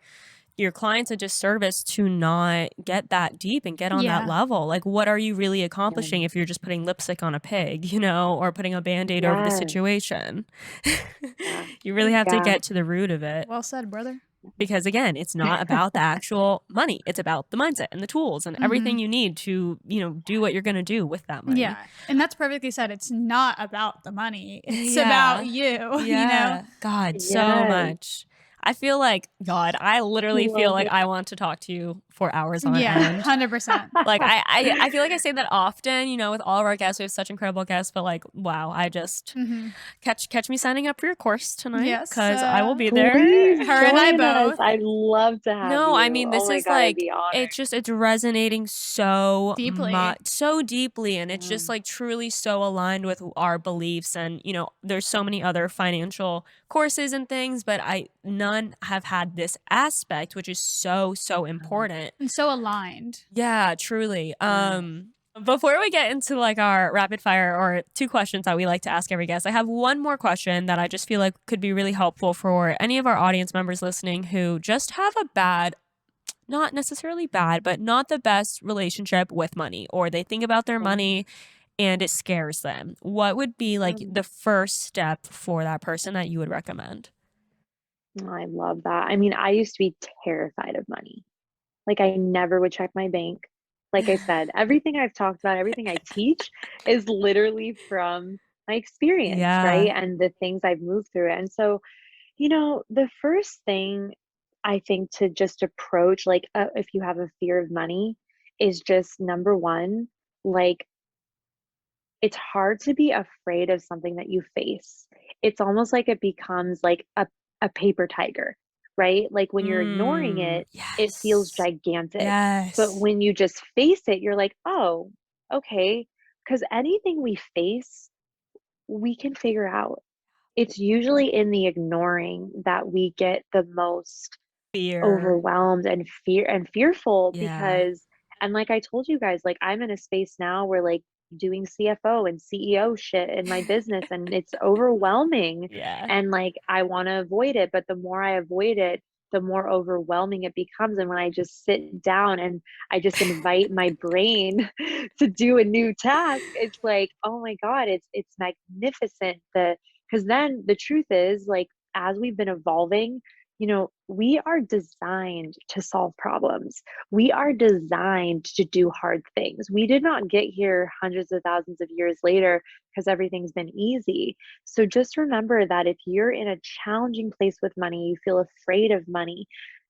clients a disservice to not get that deep and get on that Yeah. level. Like, what are you really accomplishing Yeah. if you're just putting lipstick on a pig, or putting a band-aid over the Yes. situation? You really Exactly. have to Yeah. get to the root of it. Well said, brother. Because again, it's not about the actual money. It's about the mindset and the tools and everything you need to, do what you're going to do with that money. Yeah. And that's perfectly said. It's not about the money. It's Yeah. about you, Yeah. God, so Yes. much. I feel like, God, I literally feel Love like it. I want to talk to you for hours on Yeah, end. 100%. Like I feel like I say that often, with all of our guests. We have such incredible guests, but like, wow, I just catch me signing up for your course tonight Yes, because I will be there. Please her and I join us. both. I'd love to have No, I you. mean, Oh this my is God, I'd like, be honored. it's resonating so Deeply. much, so deeply. And it's Yeah. just like truly so aligned with our beliefs. And, there's so many other financial courses and things, but none have had this aspect, which is so, so important. And so aligned. Yeah, truly. Yes. Before we get into like our rapid fire or 2 questions that we like to ask every guest, I have one more question that I just feel like could be really helpful for any of our audience members listening who just have a bad, not necessarily bad, but not the best relationship with money, or they think about their Okay. money and it scares them. What would be like the first step for that person that you would recommend? I love that. I mean, I used to be terrified of money. Like, I never would check my bank. Like I said, everything I've talked about, everything I teach is literally from my experience, right? Yeah. And the things I've moved through. And so, the first thing I think to just approach, like, if you have a fear of money, is just number one, like, it's hard to be afraid of something that you face. It's almost like it becomes like a paper tiger, right? Like when you're ignoring it, it feels Yes. gigantic. But Yes. when you just face it, you're like, oh, okay. Because anything we face, we can figure out. It's usually in the ignoring that we get the most Fear. overwhelmed and fearful Yeah. because, and like I told you guys, like I'm in a space now where like doing CFO and CEO shit in my business and it's overwhelming, Yeah. and like I want to avoid it, but the more I avoid it, the more overwhelming it becomes. And when I just sit down and I just invite my brain to do a new task, it's like, oh my God, it's magnificent. Because then the truth is, like, as we've been evolving, we are designed to solve problems. We are designed to do hard things. We did not get here hundreds of thousands of years later because everything's been easy. So just remember that if you're in a challenging place with money, you feel afraid of money,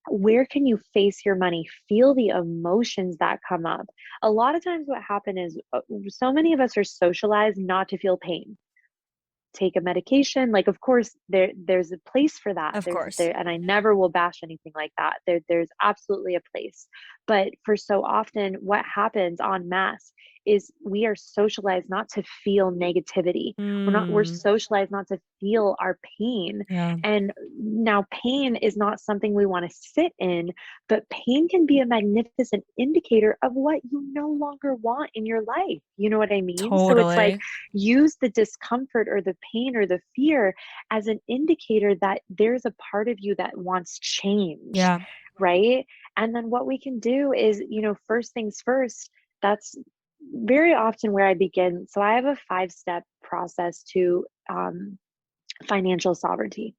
where can you face your money? Feel the emotions that come up. A lot of times, what happens is so many of us are socialized not to feel pain. Take a medication, like, of course there's a place for that, Of there's course. there, and I never will bash anything like that. There's absolutely a place, but for so often what happens en masse is we are socialized not to feel negativity. We're Mm. socialized not to feel our pain. Yeah. And now pain is not something we want to sit in, but pain can be a magnificent indicator of what you no longer want in your life. You know what I mean? So it's like, Totally. use the discomfort or the pain or the fear as an indicator that there's a part of you that wants change, Yeah. right? And then what we can do is, first things first, that's very often where I begin. So I have a 5-step process to financial sovereignty.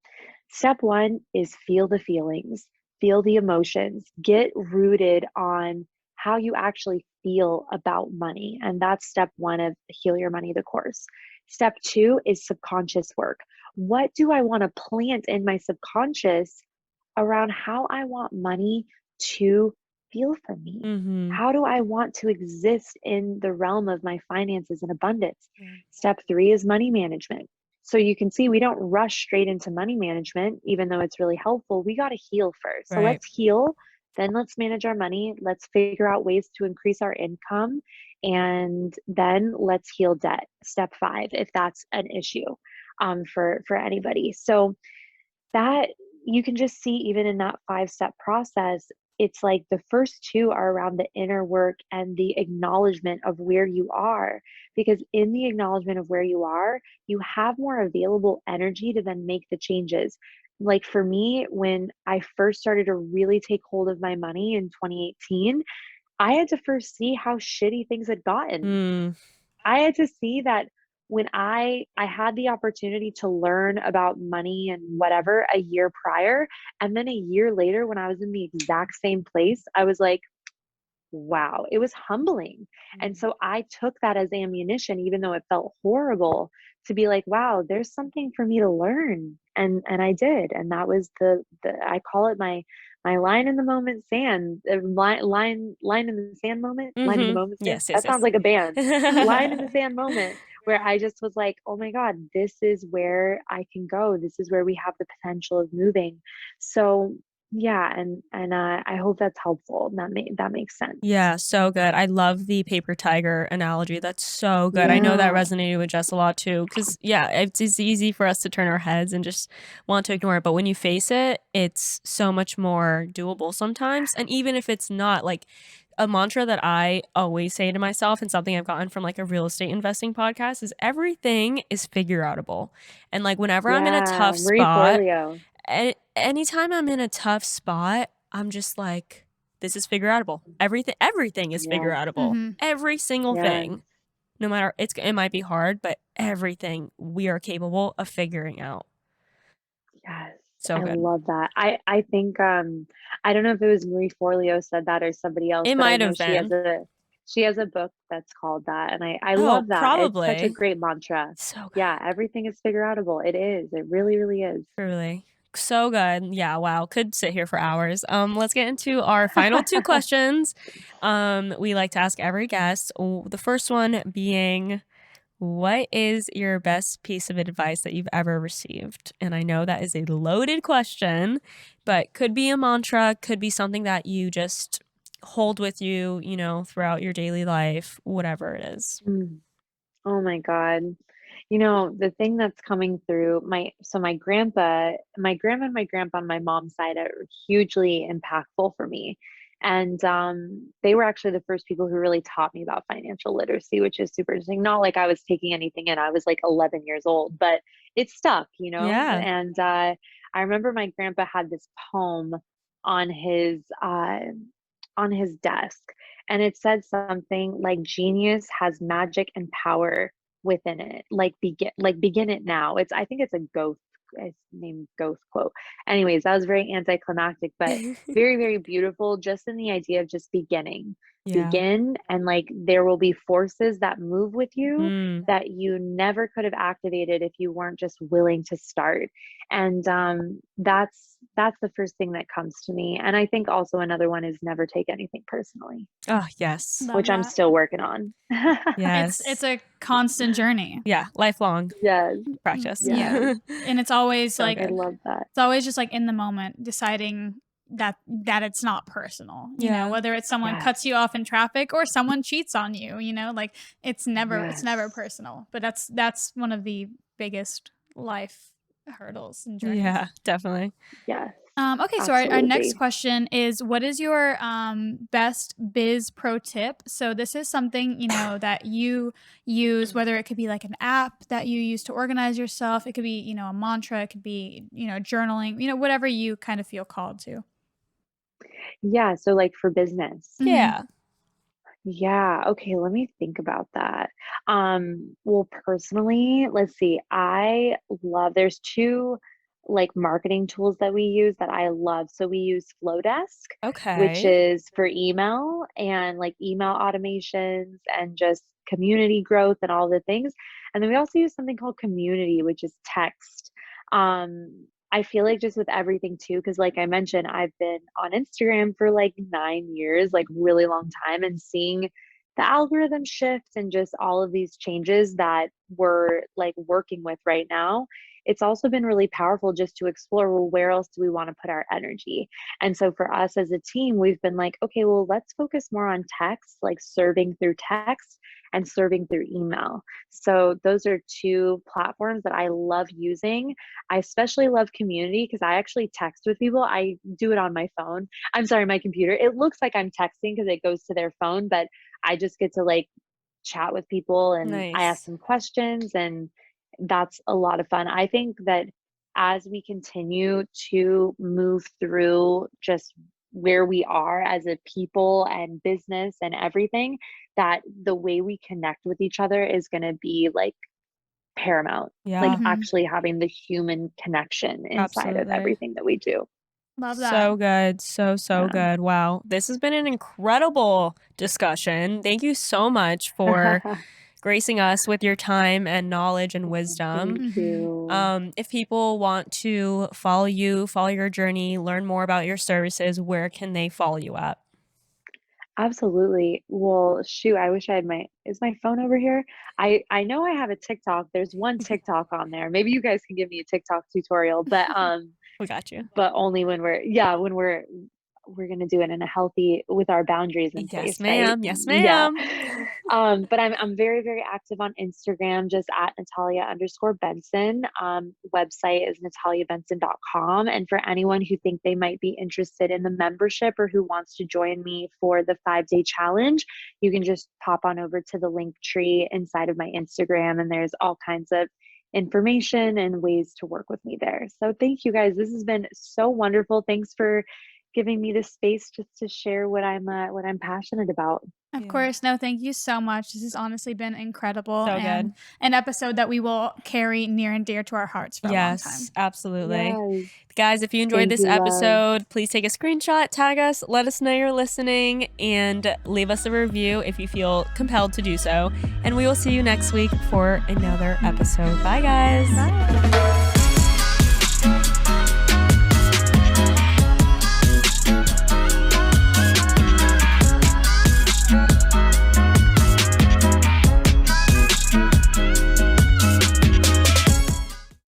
Step one is feel the feelings, feel the emotions, get rooted on how you actually feel about money. And that's step one of Heal Your Money, the course. Step two is subconscious work. What do I want to plant in my subconscious around how I want money to feel for me? Mhm. How do I want to exist in the realm of my finances and abundance? Yeah. Step three is money management. So you can see we don't rush straight into money management, even though it's really helpful. We got to heal first. So Right. let's heal then let's manage our money. Let's figure out ways to increase our income. And then let's heal debt. Step 5, if that's an issue for anybody. So that you can just see even in that 5-step process, it's like the first 2 are around the inner work and the acknowledgement of where you are. Because in the acknowledgement of where you are, you have more available energy to then make the changes. Like for me, when I first started to really take hold of my money in 2018, I had to first see how shitty things had gotten. Mm. I had to see that when I had the opportunity to learn about money and whatever a year prior, and then a year later when I was in the exact same place, I was like, wow, it was humbling. And so I took that as ammunition, even though it felt horrible, to be like, wow, there's something for me to learn. And I did. And that was the I call it my line in the moment sand, line in the sand moment, line in the Mm-hmm. moment sand. Yes, yes, That sounds yes. like a band. Line in the sand moment where I just was like, oh my God, this is where I can go. This is where we have the potential of moving. So yeah, and I hope that's helpful. That makes sense. Yeah, so good. I love the paper tiger analogy. That's so good. I know that Yeah. resonated with Jess a lot too. Because, yeah, it's easy for us to turn our heads and just want to ignore it. But when you face it, it's so much more doable sometimes. And even if it's not, like, a mantra that I always say to myself and something I've gotten from like a real estate investing podcast is everything is figure outable. And like whenever I'm in a Yeah. tough Marie spot, Forleo. anytime I'm in a tough spot, I'm just like, this is figure outable. Everything is figure Yes. outable. Mm-hmm. Every single Yes. thing. No matter it might be hard, but everything we are capable of figuring out. Yes. So I good. love that. I think I don't know if it was Marie Forleo said that or somebody else, It but I might know have been. she has a book that's called that. And I Oh, love that. It's such a probably. great mantra. So good. Yeah, everything is figure outable. It is. It really, really is. Truly. So good. Yeah, wow. Could sit here for hours. Let's get into our final 2 questions. We like to ask every guest. The first one being, what is your best piece of advice that you've ever received? And I know that is a loaded question, but could be a mantra, could be something that you just hold with you, throughout your daily life, whatever it is. Mm. Oh my God. The thing that's coming through my grandma and my grandpa on my mom's side are hugely impactful for me. And they were actually the first people who really taught me about financial literacy, which is super interesting. Not like I was taking anything in, I was like 11 years old, but it stuck. Yeah. And I remember my grandpa had this poem on his desk, and it said something like genius has magic and power within it. Begin it now. I think it's a Goethe, it's named Goethe quote. Anyways, that was very anticlimactic, but very, very beautiful, just in the idea of just beginning. Yeah. Begin, and like there will be forces that move with you Mm. that you never could have activated if you weren't just willing to start. And that's the first thing that comes to me. And I think also another one is never take anything personally, Oh, yes. Love which I'm that. still working on. It's Yes. a constant journey. Yeah, lifelong Yes, practice. yes. Yeah. And it's always So like I good. love that. it's always just like in the moment deciding that it's not personal, Yeah. whether it's someone Yes, cuts you off in traffic or someone cheats on you, like it's yes, never personal. But that's one of the biggest life hurdles and journeys. Yeah, definitely. yes, Okay, so our next absolutely. question is, what is your best biz pro tip? So this is something, that you use, whether it could be like an app that you use to organize yourself. It could be, a mantra. It could be, journaling, whatever you kind of feel called to. Yeah, so like for business. Hmm. Yeah. Yeah, okay, let me think about that. Well, personally, let's see. There's two like marketing tools that we use that I love. So we use Flowdesk, which Okay. is for email and like email automations and just community growth and all the things. And then we also use something called Community, which is text. I feel like just with everything too, because like I mentioned, I've been on Instagram for like 9 years, like really long time, and seeing the algorithm shift and just all of these changes that we're like working with right now, it's also been really powerful just to explore, well, where else do we want to put our energy? And so for us as a team, we've been like, okay, well, let's focus more on text, like serving through text and serving through email. So those are two platforms that I love using. I especially love Community because I actually text with people. I do it on my phone. I'm sorry, my computer. It looks like I'm texting because it goes to their phone, but I just get to like chat with people and I ask Nice. them questions, and that's a lot of fun. I think that as we continue to move through just where we are as a people and business and everything, that the way we connect with each other is going to be like paramount, like Yeah, actually having the human connection inside of absolutely. everything that we do. Love that. So good. So Yeah. good. Wow. This has been an incredible discussion. Thank you so much for gracing us with your time and knowledge and wisdom. Thank Mm-hmm. you. If people want to follow you, follow your journey, learn more about your services, where can they follow you at? Absolutely. Well, shoot, I wish I had is my phone over here? I know I have a TikTok. There's one TikTok on there. Maybe you guys can give me a TikTok tutorial, We got you. but only when we're gonna do it in a healthy with our boundaries in place, Yes, right? ma'am. Yes, Yeah. ma'am. But I'm very, very active on Instagram, just at Natalia_Benson. Website is nataliabenson.com. And for anyone who think they might be interested in the membership or who wants to join me for the 5-day challenge, you can just pop on over to the link tree inside of my Instagram, and there's all kinds of information and ways to work with me there. So thank you guys. This has been so wonderful. Thanks for giving me the space just to share what I'm passionate about. Of Yeah. course. No, thank you so much. This has honestly been incredible So and good. an episode that we will carry near and dear to our hearts for a long time. Yes, absolutely. Yes. Guys, if you enjoyed Thank this you, love. episode, please take a screenshot, tag us, let us know you're listening, and leave us a review if you feel compelled to do so. And we will see you next week for another episode. Bye, guys. Bye.